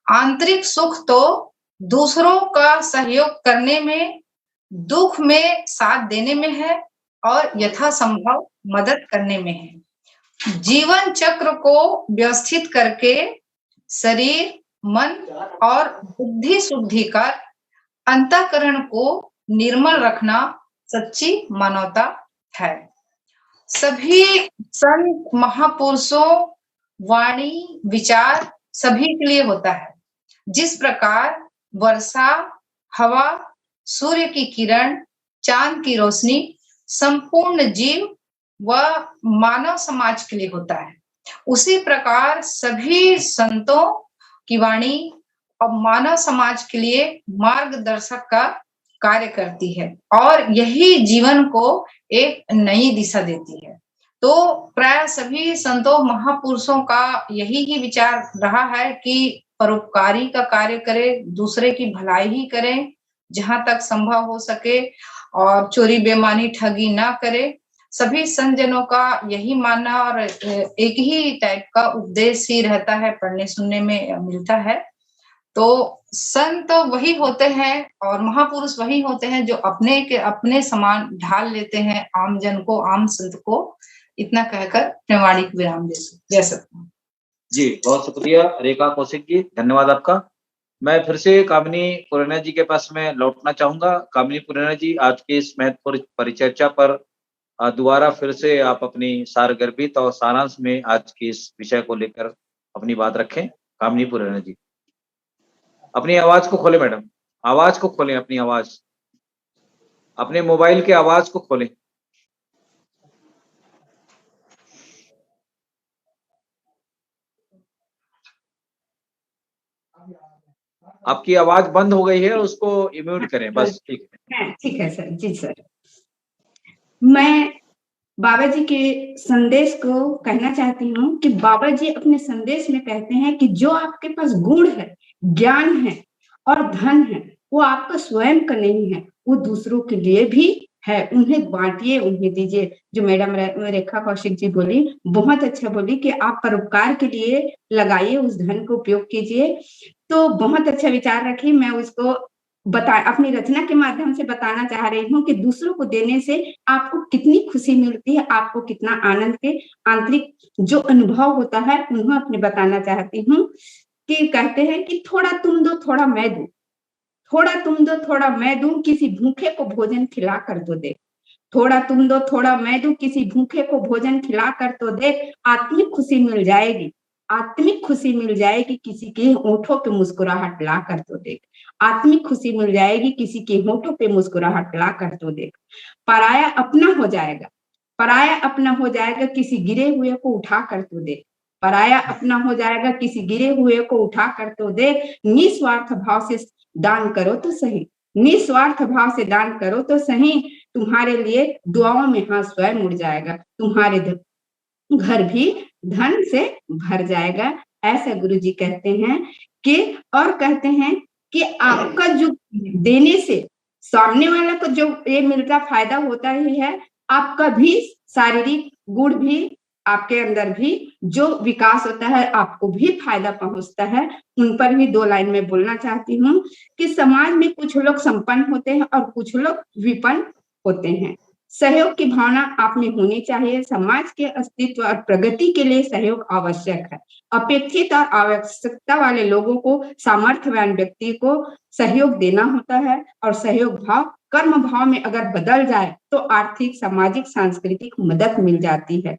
आंतरिक सुख तो दूसरों का सहयोग करने में, दुख में साथ देने में है और यथासंभव मदद करने में है। जीवन चक्र को व्यवस्थित करके शरीर, मन और बुद्धि शुद्धि कर अंतःकरण को निर्मल रखना सच्ची मानवता है। सभी संत महापुरुषों वाणी विचार सभी के लिए होता है। जिस प्रकार वर्षा, हवा, सूर्य की किरण, चांद की रोशनी संपूर्ण जीव व मानव समाज के लिए होता है, उसी प्रकार सभी संतों की वाणी और मानव समाज के लिए मार्गदर्शक का कार्य करती है और यही जीवन को एक नई दिशा देती है। तो प्राय सभी संतों महापुरुषों का यही ही विचार रहा है कि परोपकारी का कार्य करें, दूसरे की भलाई ही करें जहां तक संभव हो सके, और चोरी बेईमानी ठगी ना करें। सभी संत जनों का यही मानना और एक ही टाइप का उपदेश ही रहता है, पढ़ने सुनने में मिलता है। तो संत वही होते हैं और महापुरुष वही होते हैं जो अपने के अपने समान ढाल लेते हैं आम जन को, आम संत को। इतना कहकर अपने वाणी को विराम देते। जय सतनाम जी। बहुत शुक्रिया रेखा कौशिक जी, धन्यवाद आपका। मैं फिर से कामिनी पुराना जी के पास में लौटना चाहूंगा। कामिनी पुराना जी, आज की इस महत्वपूर्ण परिचर्चा पर दोबारा फिर से आप अपनी सारगर्भित और सारांश में आज के इस विषय को लेकर अपनी बात रखें। कामिनी पुराना जी, अपनी आवाज को खोलें मैडम, आवाज को खोलें, अपनी आवाज, अपने मोबाइल के आवाज को खोलें। आपकी आवाज बंद हो गई है, उसको म्यूट करें बस। ठीक है, ठीक है सर। जी सर, मैं बाबा जी के संदेश को कहना चाहती हूँ कि बाबा जी अपने संदेश में कहते हैं कि जो आपके पास गुण है, ज्ञान है और धन है, वो आपका स्वयं का नहीं है, वो दूसरों के लिए भी है। उन्हें बांटिए, उन्हें दीजिए। जो मैडम रेखा कौशिक जी बोली, बहुत अच्छा बोली कि आप परोपकार के लिए लगाइए, उस धन को उपयोग कीजिए। तो बहुत अच्छा विचार रखी। मैं उसको अपनी रचना के माध्यम से बताना चाह रही हूँ कि दूसरों को देने से आपको कितनी खुशी मिलती है, आपको कितना आनंद के आंतरिक जो अनुभव होता है, उन्हें अपने बताना चाहती हूँ। कि कहते हैं कि थोड़ा तुम दो थोड़ा मैं दूं, थोड़ा तुम दो थोड़ा मैं दूं, किसी भूखे को भोजन खिला कर तो दे। थोड़ा तुम दो थोड़ा मैं दूं, किसी भूखे को भोजन खिला कर तो देख। आत्मिक खुशी मिल जाएगी, आत्मिक खुशी मिल जाएगी, किसी के होठों पे मुस्कुराहट ला कर तो देख। आत्मिक खुशी मिल जाएगी, किसी के होठों पे मुस्कुराहट ला कर तो देख। पराया अपना हो जाएगा, पराया अपना हो जाएगा, किसी गिरे हुए को उठा कर तो देख। पराया अपना हो जाएगा, किसी गिरे हुए को उठा कर तो देख। निस्वार्थ भाव से दान करो तो सही, निस्वार्थ भाव से दान करो तो सही। तुम्हारे लिए दुआओं में हाथ स्वयं उड़ जाएगा, तुम्हारे घर भी धन से भर जाएगा। ऐसा गुरु जी कहते हैं कि, और कहते हैं कि आपका जो देने से सामने वाला को जो ये मिलता फायदा होता ही है, आपका भी शारीरिक गुण भी, आपके अंदर भी जो विकास होता है, आपको भी फायदा पहुंचता है। उन पर भी 2 लाइन में बोलना चाहती हूँ कि समाज में कुछ लोग संपन्न होते हैं और कुछ लोग विपन्न होते हैं। सहयोग की भावना आप में होनी चाहिए। समाज के अस्तित्व और प्रगति के लिए सहयोग आवश्यक है। अपेक्षित और आवश्यकता वाले लोगों को, सामर्थ्यवान व्यक्ति को सहयोग देना होता है, और सहयोग भाव कर्म भाव में अगर बदल जाए तो आर्थिक, सामाजिक, सांस्कृतिक मदद मिल जाती है।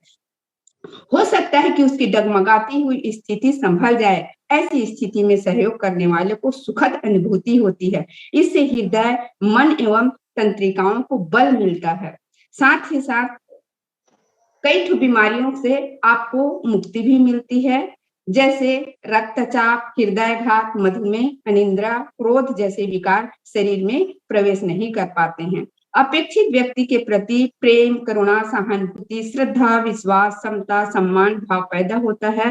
हो सकता है कि उसकी डगमगाती हुई स्थिति संभल जाए। ऐसी स्थिति में सहयोग करने वाले को सुखद अनुभूति होती है। इससे हृदय, मन एवं तंत्रिकाओं को बल मिलता है। साथ ही साथ कई बीमारियों से आपको मुक्ति भी मिलती है, जैसे रक्तचाप, हृदयघात, मधुमेह, अनिद्रा, क्रोध जैसे विकार शरीर में प्रवेश नहीं कर पाते हैं। अपेक्षित व्यक्ति के प्रति प्रेम, करुणा, सहानुभूति, श्रद्धा, विश्वास, समता, सम्मान भाव पैदा होता है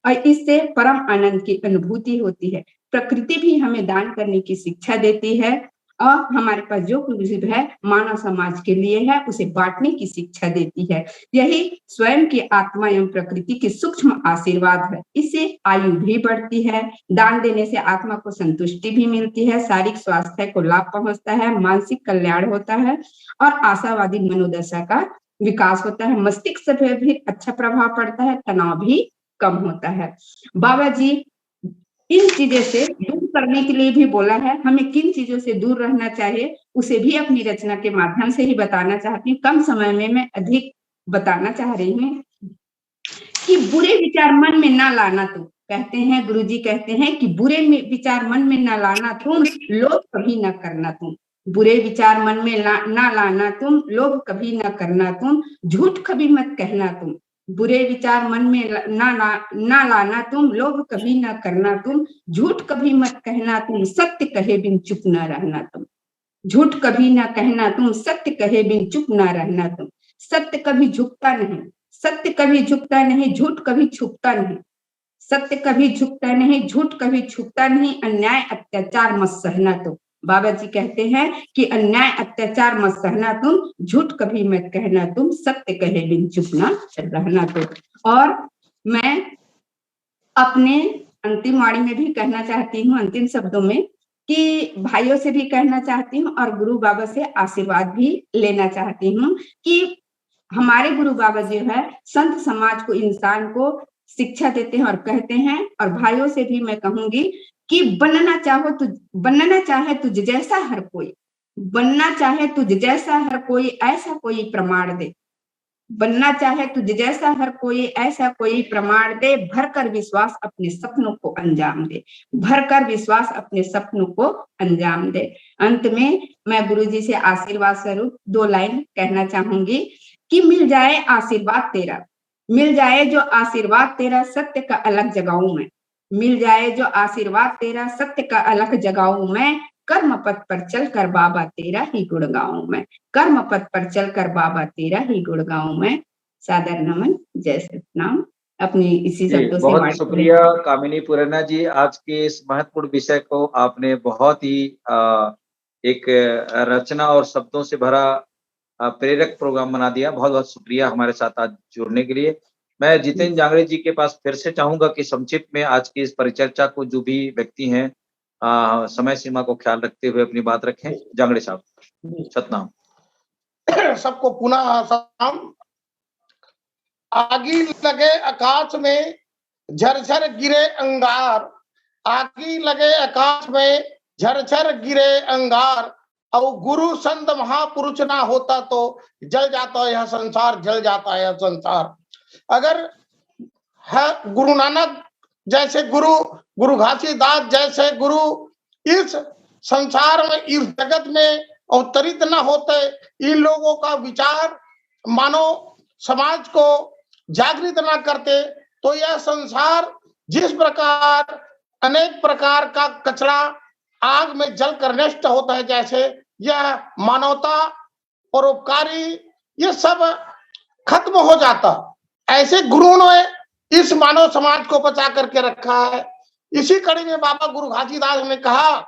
और इससे परम आनंद की अनुभूति होती है। प्रकृति भी हमें दान करने की शिक्षा देती है और हमारे पास जो कुछ है मानव समाज के लिए है, उसे बांटने की शिक्षा देती है। यही स्वयं की आत्मा एवं प्रकृति की सूक्ष्म आशीर्वाद है। इससे आयु भी बढ़ती है। दान देने से आत्मा को संतुष्टि भी मिलती है, शारीरिक स्वास्थ्य को लाभ पहुंचता है, मानसिक कल्याण होता है और आशावादी मनोदशा का विकास होता है। मस्तिष्क पर भी अच्छा प्रभाव पड़ता है, तनाव भी कम होता है। बाबा जी इन चीजों से दूर करने के लिए भी बोला है। हमें किन चीजों से दूर रहना चाहिए उसे भी अपनी रचना के माध्यम से ही बताना चाहती हूँ। कम समय में मैं अधिक बताना चाह रही हूँ कि बुरे विचार मन में ना लाना। तुम कहते हैं, गुरुजी कहते हैं कि बुरे विचार मन में ना लाना तुम, लोभ कभी ना करना तुम। बुरे विचार मन में ना लाना तुम, लोभ कभी ना करना तुम, झूठ कभी मत कहना तुम। बुरे विचार मन में ना लाना तुम, लोभ कभी ना करना तुम, झूठ कभी मत कहना तुम, सत्य कहे बिन चुप ना रहना तुम। झूठ कभी ना कहना तुम, सत्य कहे बिन चुप ना रहना तुम। सत्य कभी झुकता नहीं, सत्य कभी झुकता नहीं, झूठ कभी छुपता नहीं। सत्य कभी झुकता नहीं, झूठ कभी छुपता नहीं, अन्याय अत्याचार मत सहना तुम। बाबा जी कहते हैं कि अन्याय अत्याचार मत सहना तुम, झूठ कभी मत कहना तुम, सत्य कहे बिन चुप ना रहना तुम। और मैं अपने अंतिम वाणी में भी कहना चाहती हूँ, अंतिम शब्दों में, कि भाइयों से भी कहना चाहती हूँ और गुरु बाबा से आशीर्वाद भी लेना चाहती हूँ कि हमारे गुरु बाबा जी है संत समाज को, इंसान को शिक्षा देते हैं और कहते हैं। और भाइयों से भी मैं कहूंगी कि बनना चाहे तुझ जैसा हर कोई, बनना चाहे तुझ जैसा हर कोई, ऐसा कोई प्रमाण दे। बनना चाहे तुझ जैसा हर कोई, ऐसा कोई प्रमाण दे, भरकर विश्वास अपने सपनों को अंजाम दे, भरकर विश्वास अपने सपनों को अंजाम दे। अंत में मैं गुरुजी से आशीर्वाद स्वरूप 2 लाइन कहना चाहूंगी कि मिल जाए आशीर्वाद तेरा, मिल जाए जो आशीर्वाद तेरा, सत्य का अलग जगाऊं मैं, मिल जाए जो आशीर्वाद तेरा, सत्य का अलग जगाऊं मैं, कर्म पथ पर चलकर बाबा तेरा ही गुण गाऊं मैं, कर्म पथ पर चलकर बाबा तेरा ही गुण गाऊं मैं। सादर नमन, जय सतनाम। अपनी इसी जी, शब्दों से बहुत शुक्रिया कामिनी पुराना जी। आज के इस महत्वपूर्ण विषय को आपने बहुत ही एक रचना और शब्दों से भरा प्रेरक प्रोग्राम बना दिया। बहुत बहुत शुक्रिया हमारे साथ आज जुड़ने के लिए। मैं जितेंद्र जांगड़े जी के पास फिर से चाहूंगा कि संक्षिप्त में आज की इस परिचर्चा को जो भी व्यक्ति हैं समय सीमा को ख्याल रखते हुए अपनी बात रखें। जांगड़े साहब, सतनाम। सबको पुनः सलाम। आगी लगे आकाश में, झरझर गिरे अंगार, आगी लगे आकाश में, झरझर गिरे अंगार, और गुरु संत महापुरुष ना होता तो जल जाता यह संसार, जल जाता यह संसार। अगर है गुरु नानक जैसे गुरु, गुरु घासीदास जैसे गुरु इस संसार में, इस जगत में अवतरित न होते, इन लोगों का विचार मानो समाज को जागृत ना करते, तो यह संसार जिस प्रकार अनेक प्रकार का कचरा आग में जलकर नष्ट होता है, जैसे यह मानवता, परोपकारी, ये सब खत्म हो जाता। ऐसे गुरुओं ने इस मानव समाज को बचा करके रखा है। इसी कड़ी में बाबा गुरु घासीदास ने कहा,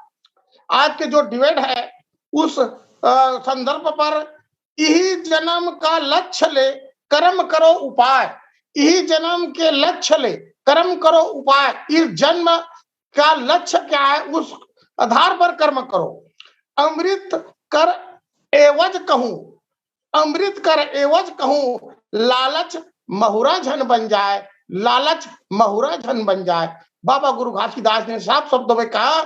आज के जो डिबेट है उस संदर्भ पर, यही जन्म का लक्ष्य ले कर्म करो उपाय, यही जन्म के लक्ष्य ले कर्म करो उपाय। इस जन्म का लक्ष्य क्या है, उस आधार पर कर्म करो। अमृत कर एवज कहूं, अमृत कर एवज कहूं, लालच महुरा झन बन जाए, लालच महुरा झन बन जाए। बाबा गुरु घासीदास ने साफ शब्दों में कहा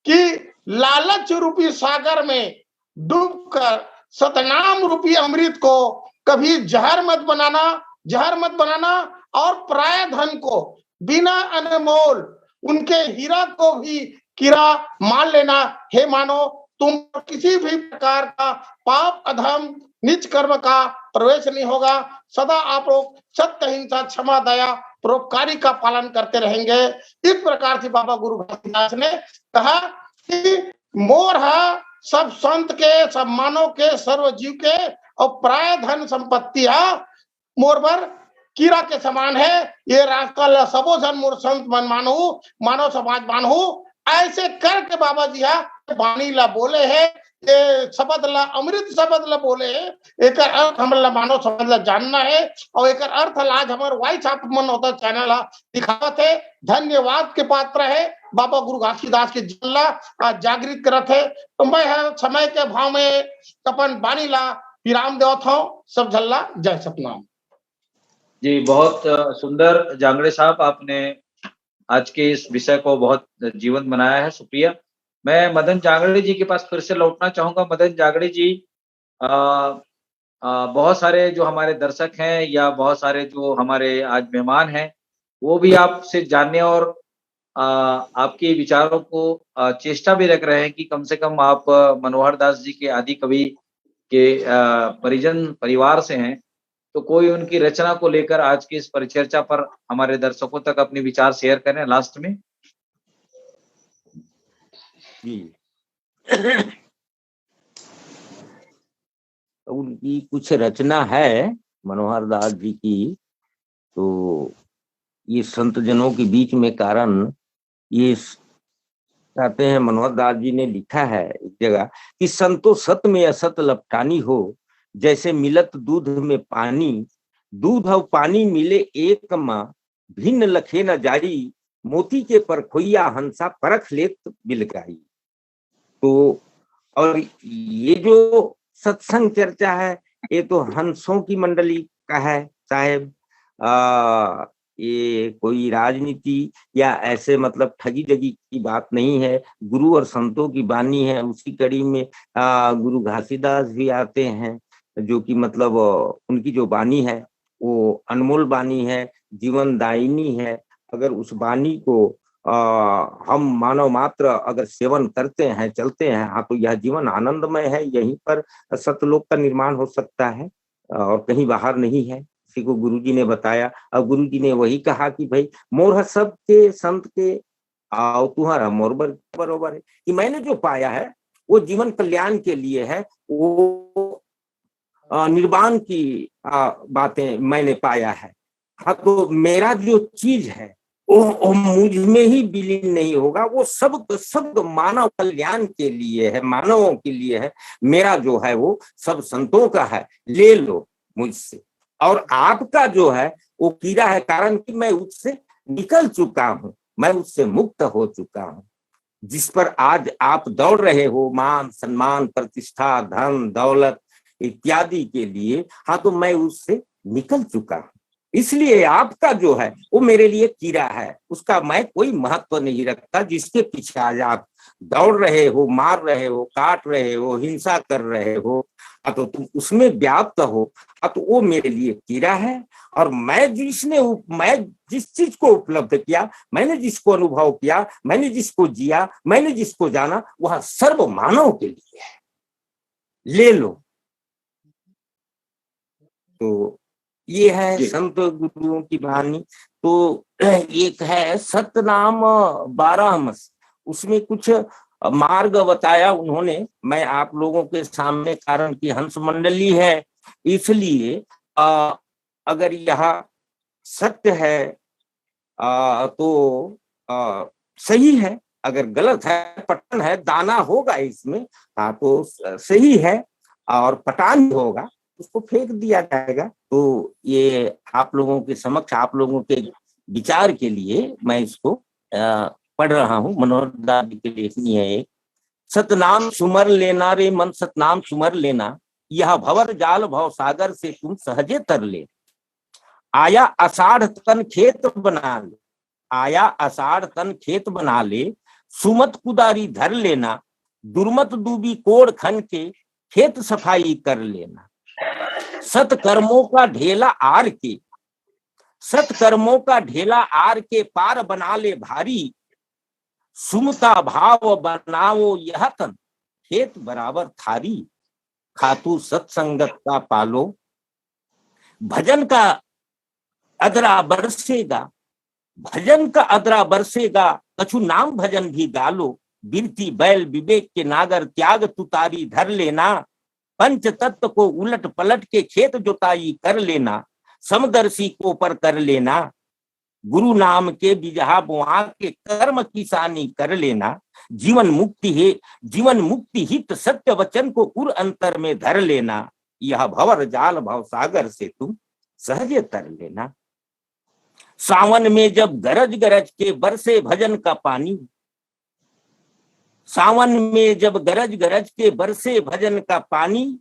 कि लालच रूपी सागर में डूबकर सतनाम रूपी अमृत को कभी जहर मत बनाना, जहर मत बनाना। और पराय धन को बिना अनमोल उनके हीरा को भी कीड़ा मान लेना। हे मानो, तुम किसी भी प्रकार का पाप, अधर्म, नीच कर्म का प्रवेश नहीं होगा। सदा आप लोग सत्य, हिंसा, क्षमा, दया, परोपकारी का पालन करते रहेंगे। इस प्रकार से बाबा गुरु घासीदास ने कहा कि मोर है सब संत के, सब मानव के, सर्व जीव के, और प्राय धन संपत्ति मोर पर कीड़ा के समान है। ये रास्ता सबो जन मोर संत मन मानहु, मानव समाज मानहु। ऐसे करके बाबा जी वाणी ला बोले है, ये शब्द ला अमृत शब्द ला बोले है। एक अर्थ हमला मानव समाज ला जानना है, और एक अर्थ आज हमारे वाइस आप मन होता चैनल दिखावत है। धन्यवाद के पात्र है बाबा गुरु घासीदास के जल्ला जागृत करत है। तो मैं समय के भाव में अपन वाणी ला विराम देवत हूँ। सब झल्ला जय सतनाम। जी, बहुत सुंदर जांगड़े साहब, आपने आज के इस विषय को बहुत जीवंत बनाया है। शुक्रिया। मैं मदन जांगड़े जी के पास फिर से लौटना चाहूंगा। मदन जांगड़े जी, बहुत सारे जो हमारे दर्शक हैं या बहुत सारे जो हमारे आज मेहमान हैं, वो भी आपसे जानने और आपके विचारों को चेष्टा भी रख रहे हैं कि कम से कम आप मनोहर दास जी के आदि कवि के परिजन परिवार से हैं, तो कोई उनकी रचना को लेकर आज की इस परिचर्चा पर हमारे दर्शकों तक अपने विचार शेयर करें लास्ट में। उनकी कुछ रचना है मनोहर दास जी की, तो ये संत जनों के बीच में कारण ये कहते हैं, मनोहर दास जी ने लिखा है एक जगह कि संतो सत में असत लपटानी हो, जैसे मिलत दूध में पानी, दूध और पानी मिले एक माँ, भिन्न लखे न जाई, मोती के परखोइया हंसा परख लेत बिलकाई। तो और ये जो सत्संग चर्चा है ये तो हंसों की मंडली का है साहेब। ये कोई राजनीति या ऐसे मतलब ठगी जगी की बात नहीं है, गुरु और संतों की वाणी है। उसी कड़ी में गुरु घासीदास भी आते हैं, जो कि मतलब उनकी जो वाणी है वो अनमोल वाणी है, जीवन दायिनी है। अगर उस वाणी को हम मानव मात्र अगर सेवन करते हैं, चलते हैं, हाँ, तो यह जीवन आनंदमय है। यहीं पर सतलोक का निर्माण हो सकता है और कहीं बाहर नहीं है। इसी को गुरुजी ने बताया और गुरुजी ने वही कहा कि भाई मोर सब के संत के आओ तुम्हारा मोर बरोबर है। कि मैंने जो पाया है वो जीवन कल्याण के लिए है, वो निर्वाण की बातें मैंने पाया है। हाँ, तो मेरा जो चीज है वो मुझ में ही विलीन नहीं होगा, वो सब मानव कल्याण के लिए है, मानवों के लिए है। मेरा जो है वो सब संतों का है, ले लो मुझसे। और आपका जो है वो कीड़ा है, कारण कि मैं उससे निकल चुका हूं, मैं उससे मुक्त हो चुका हूं। जिस पर आज आप दौड़ रहे हो, मान सम्मान प्रतिष्ठा धन दौलत इत्यादि के लिए, हाँ, तो मैं उससे निकल चुका हूं। इसलिए आपका जो है वो मेरे लिए कीड़ा है, उसका मैं कोई महत्व नहीं रखता। जिसके पीछे आज आप दौड़ रहे हो, मार रहे हो, काट रहे हो, हिंसा कर रहे हो, तो तुम उसमें व्याप्त हो, तो वो मेरे लिए कीड़ा है। और मैं जिस चीज को उपलब्ध किया, मैंने जिसको अनुभव किया, मैंने जिसको जिया, मैंने जिसको जाना, वह सर्व मानव के लिए है, ले लो। तो ये है संत गुरुओं की वाणी। तो एक है सतनाम 12 मस, उसमें कुछ मार्ग बताया उन्होंने। मैं आप लोगों के सामने, कारण की हंस मंडली है इसलिए अगर यह सत्य है तो सही है, अगर गलत है, पटन है, दाना होगा इसमें, तो सही है, और पटान होगा उसको फेंक दिया जाएगा। तो ये आप लोगों के समक्ष, आप लोगों के विचार के लिए मैं इसको पढ़ रहा हूँ। मनोहर दास जी की लेखनी है एक। सतनाम सुमर लेना रे मन, सतनाम सुमर लेना, यह भवर जाल भव सागर से तुम सहजे तर ले। आया आषाढ़ तन खेत बना ले, आया आषाढ़ तन खेत बना ले, सुमत कुदारी धर लेना, दुर्मत डूबी कोड़ खन के खेत सफाई कर लेना। सत्कर्मों का ढेला आर के, सत्कर्मों का ढेला आर के पार बना ले भारी, सुमता भाव बनाओ यह तन खेत बराबर थारी। खातू सत्संगत का पालो, भजन का अदरा बरसेगा, भजन का अदरा बरसेगा, कछु नाम भजन भी गालो। बिरती बैल विवेक के नागर त्याग तुतारी धर लेना, पंच तत्व को उलट पलट के खेत जोताई कर लेना। समदर्शी को पर कर लेना, गुरु नाम के बिजहा बुआ के कर्म किसानी कर लेना। जीवन मुक्ति हित सत्य वचन को उर अंतर में धर लेना। यह भवर जाल भव सागर से तुम सहजे तर लेना। सावन में जब गरज गरज के बरसे भजन का पानी, सावन में जब गरज गरज के बरसे भजन का पानी,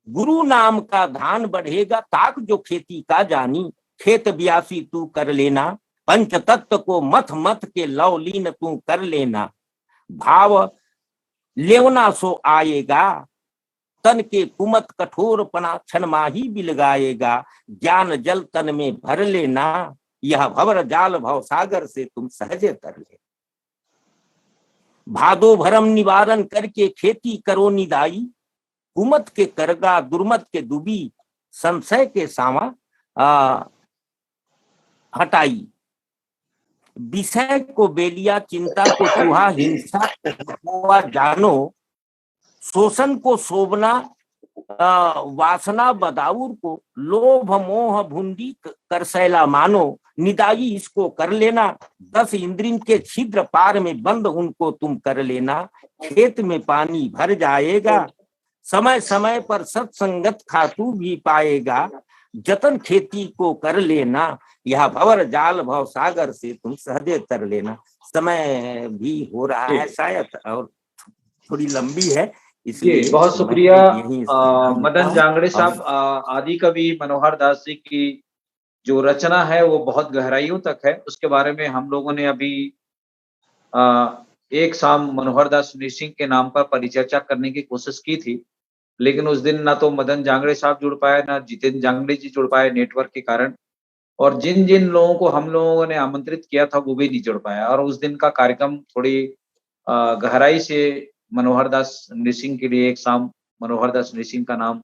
गुरु नाम का धान बढ़ेगा ताक जो खेती का जानी। खेत ब्यासी तू कर लेना, पंच तत्व को मथ मथ के लवलीन तू कर लेना। भाव लेवना सो आएगा, तन के कुमत कठोर पना क्षण माही बिलगाएगा। ज्ञान जल तन में भर लेना, यह भवर जाल भव सागर से तुम सहजे तर ले। भादो भरम निवारण करके खेती करो निदाई, कुमत के करगा दुर्मत के दुबी, संशय के सामा हटाई। विषय को बेलिया चिंता को चूहा, हिंसा को जानो, शोषण को शोभना वासना बदाऊर को, लोभ मोह भुंडी करसैला मानो। निदाई इसको कर लेना, 10 इंद्रियों के छिद्र पार में बंद उनको तुम कर लेना, खेत में पानी भर जाएगा, समय समय पर सत्संगत खातू भी पाएगा, जतन खेती को कर लेना, यह भंवर जाल भव सागर से तुम सहजे तर लेना। समय भी हो रहा है शायद और थोड़ी लंबी है, इसलिए बहुत शुक्रिया मदन मदन जांगड़े साहब। आदि कवि मनोहर दास जी की जो रचना है वो बहुत गहराइयों तक है। उसके बारे में हम लोगों ने अभी एक शाम मनोहर दास सिंह के नाम पर परिचर्चा करने की कोशिश की थी, लेकिन उस दिन ना तो मदन जांगड़े साहब जुड़ पाए, ना जितेंद्र जांगड़े जी जुड़ पाए नेटवर्क के कारण, और जिन जिन लोगों को हम लोगों ने आमंत्रित किया था वो भी नहीं जुड़ पाया। और उस दिन का कार्यक्रम थोड़ी गहराई से मनोहर दास सिंह के लिए एक शाम मनोहर दास सिंह का नाम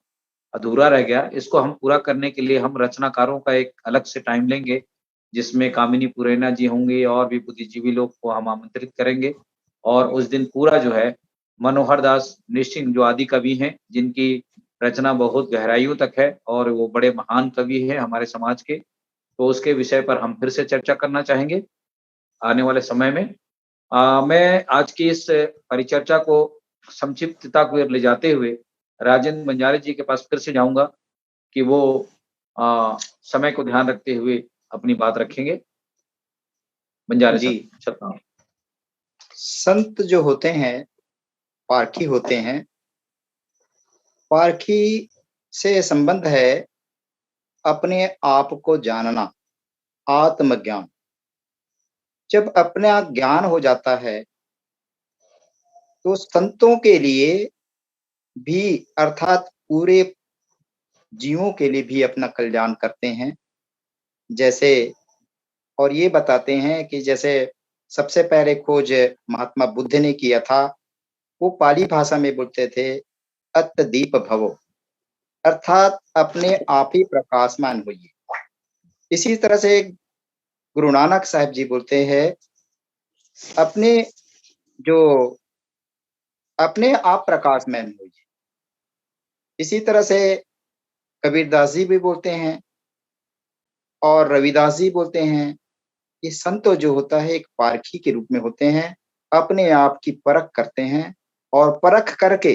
अधूरा रह गया। इसको हम पूरा करने के लिए हम रचनाकारों का एक अलग से टाइम लेंगे, जिसमें कामिनी पुरैना जी होंगे और भी बुद्धिजीवी लोग को हम आमंत्रित करेंगे। और उस दिन पूरा जो है मनोहर दास सिंह जो आदि कवि हैं, जिनकी रचना बहुत गहराइयों तक है और वो बड़े महान कवि हैं हमारे समाज के, तो उसके विषय पर हम फिर से चर्चा करना चाहेंगे आने वाले समय में। मैं आज की इस परिचर्चा को संक्षिप्तता को ले जाते हुए राजेंद्र बंजारे जी के पास फिर से जाऊंगा कि वो समय को ध्यान रखते हुए अपनी बात रखेंगे। बंजारे जी, साहब। संत जो होते हैं पारखी होते हैं। पारखी से संबंध है अपने आप को जानना, आत्मज्ञान। जब अपने आप ज्ञान हो जाता है तो संतों के लिए भी अर्थात पूरे जीवों के लिए भी अपना कल्याण करते हैं। जैसे और ये बताते हैं कि जैसे सबसे पहले खोज महात्मा बुद्ध ने किया था, वो पाली भाषा में बोलते थे अत्तदीप भवो, अर्थात अपने आप ही प्रकाशमान होइए। इसी तरह से गुरु नानक साहब जी बोलते हैं अपने आप प्रकाशमान होइए। इसी तरह से कबीरदास जी भी बोलते हैं और रविदास जी बोलते हैं। ये संत जो होता है एक पारखी के रूप में होते हैं, अपने आप की परख करते हैं और परख करके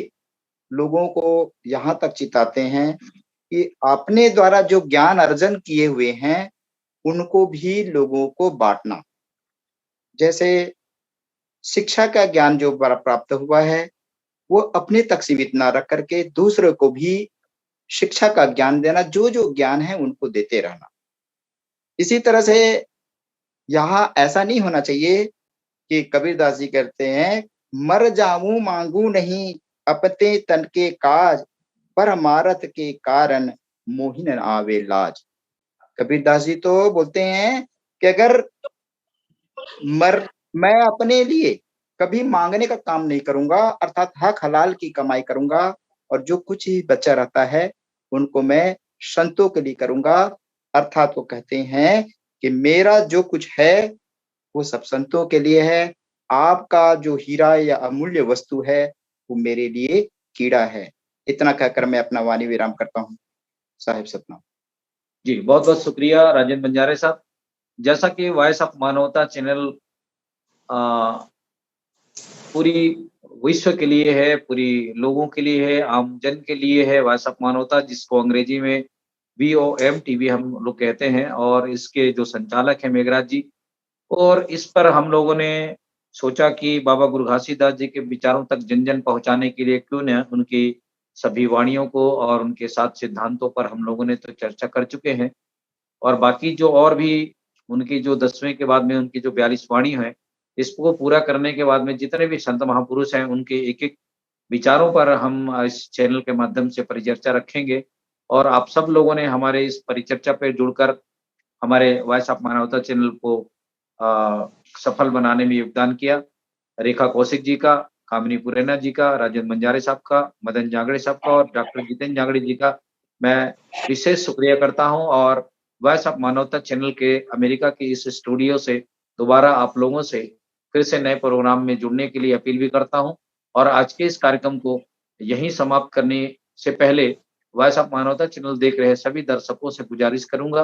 लोगों को यहाँ तक चिताते हैं कि अपने द्वारा जो ज्ञान अर्जन किए हुए हैं उनको भी लोगों को बांटना। जैसे शिक्षा का ज्ञान जो प्राप्त हुआ है वो अपने तक सीमित ना रख करके दूसरों को भी शिक्षा का ज्ञान देना, जो जो ज्ञान है उनको देते रहना। इसी तरह से यहाँ ऐसा नहीं होना चाहिए कि कबीरदास जी कहते हैं मर जाऊं मांगू नहीं अपते तन के काज, पर मारत के कारण मोहिन आवे लाज। कबीरदास जी तो बोलते हैं कि अगर मैं अपने लिए कभी मांगने का काम नहीं करूंगा, अर्थात हक हलाल की कमाई करूंगा, और जो कुछ ही बचा रहता है उनको मैं संतों के लिए करूंगा। अर्थात वो कहते हैं कि मेरा जो कुछ है वो सब संतों के लिए है, आपका जो हीरा या अमूल्य वस्तु है वो मेरे लिए कीड़ा है। इतना कहकर मैं अपना वाणी विराम करता हूँ। साहिब सतनाम। जी, बहुत बहुत शुक्रिया राजेंद्र बंजारे साहब। जैसा कि वॉइस ऑफ मानवता चैनल पूरी विश्व के लिए है, पूरी लोगों के लिए है, आम जन के लिए है वॉइस ऑफ मानवता, जिसको अंग्रेजी में VOM TV हम लोग कहते हैं, और इसके जो संचालक है मेघराज जी। और इस पर हम लोगों ने सोचा कि बाबा गुरु घासीदास जी के विचारों तक जन जन पहुंचाने के लिए क्यों न उनकी सभी वाणियों को और उनके 7 सिद्धांतों पर हम लोगों ने तो चर्चा कर चुके हैं, और बाकी जो और भी उनकी जो 10वें के बाद में उनकी जो 42 वाणी है, इसको पूरा करने के बाद में जितने भी संत महापुरुष हैं उनके एक-एक विचारों पर हम इस चैनल के माध्यम से परिचर्चा रखेंगे। और आप सब लोगों ने हमारे इस परिचर्चा पे जुड़कर हमारे वॉइस ऑफ मानवता चैनल को सफल बनाने में योगदान किया। रेखा कौशिक जी का, कामिनी पुरैना जी का, राजेंद्र बंजारे साहब का, मदन जांगड़े साहब का और डॉक्टर जितेंद्र जांगड़े जी का मैं विशेष शुक्रिया करता हूं। और वॉइस ऑफ मानवता चैनल के अमेरिका के इस स्टूडियो से दोबारा आप लोगों से फिर से नए प्रोग्राम में जुड़ने के लिए अपील भी करता हूं। और आज के इस कार्यक्रम को यहीं समाप्त करने से पहले वॉइस ऑफ मानवता चैनल देख रहे सभी दर्शकों से गुजारिश करूंगा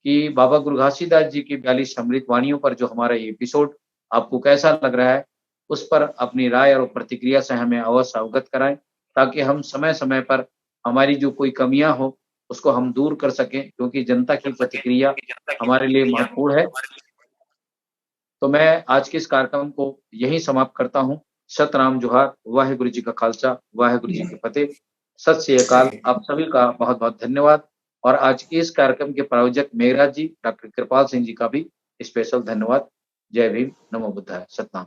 कि बाबा गुरु घासीदास जी की 42 अमृत वाणियों पर जो हमारा ये एपिसोड आपको कैसा लग रहा है, उस पर अपनी राय और प्रतिक्रिया से हमें अवश्य अवगत कराएं, ताकि हम समय-समय पर हमारी जो कोई कमियां हो उसको हम दूर कर सकें, क्योंकि जनता की प्रतिक्रिया हमारे लिए महत्वपूर्ण है। तो मैं आज के इस कार्यक्रम को यहीं समाप्त करता हूँ। सतनाम जोहार, वाहेगुरु जी का खालसा, वाहेगुरु जी की फतेह, सत श्री अकाल। आप सभी का बहुत-बहुत धन्यवाद और आज के इस कार्यक्रम के प्रायोजक मेघराज जी, डॉक्टर कृपाल सिंह जी का भी स्पेशल धन्यवाद। जय भीम, नमो बुद्धाय, सतनाम।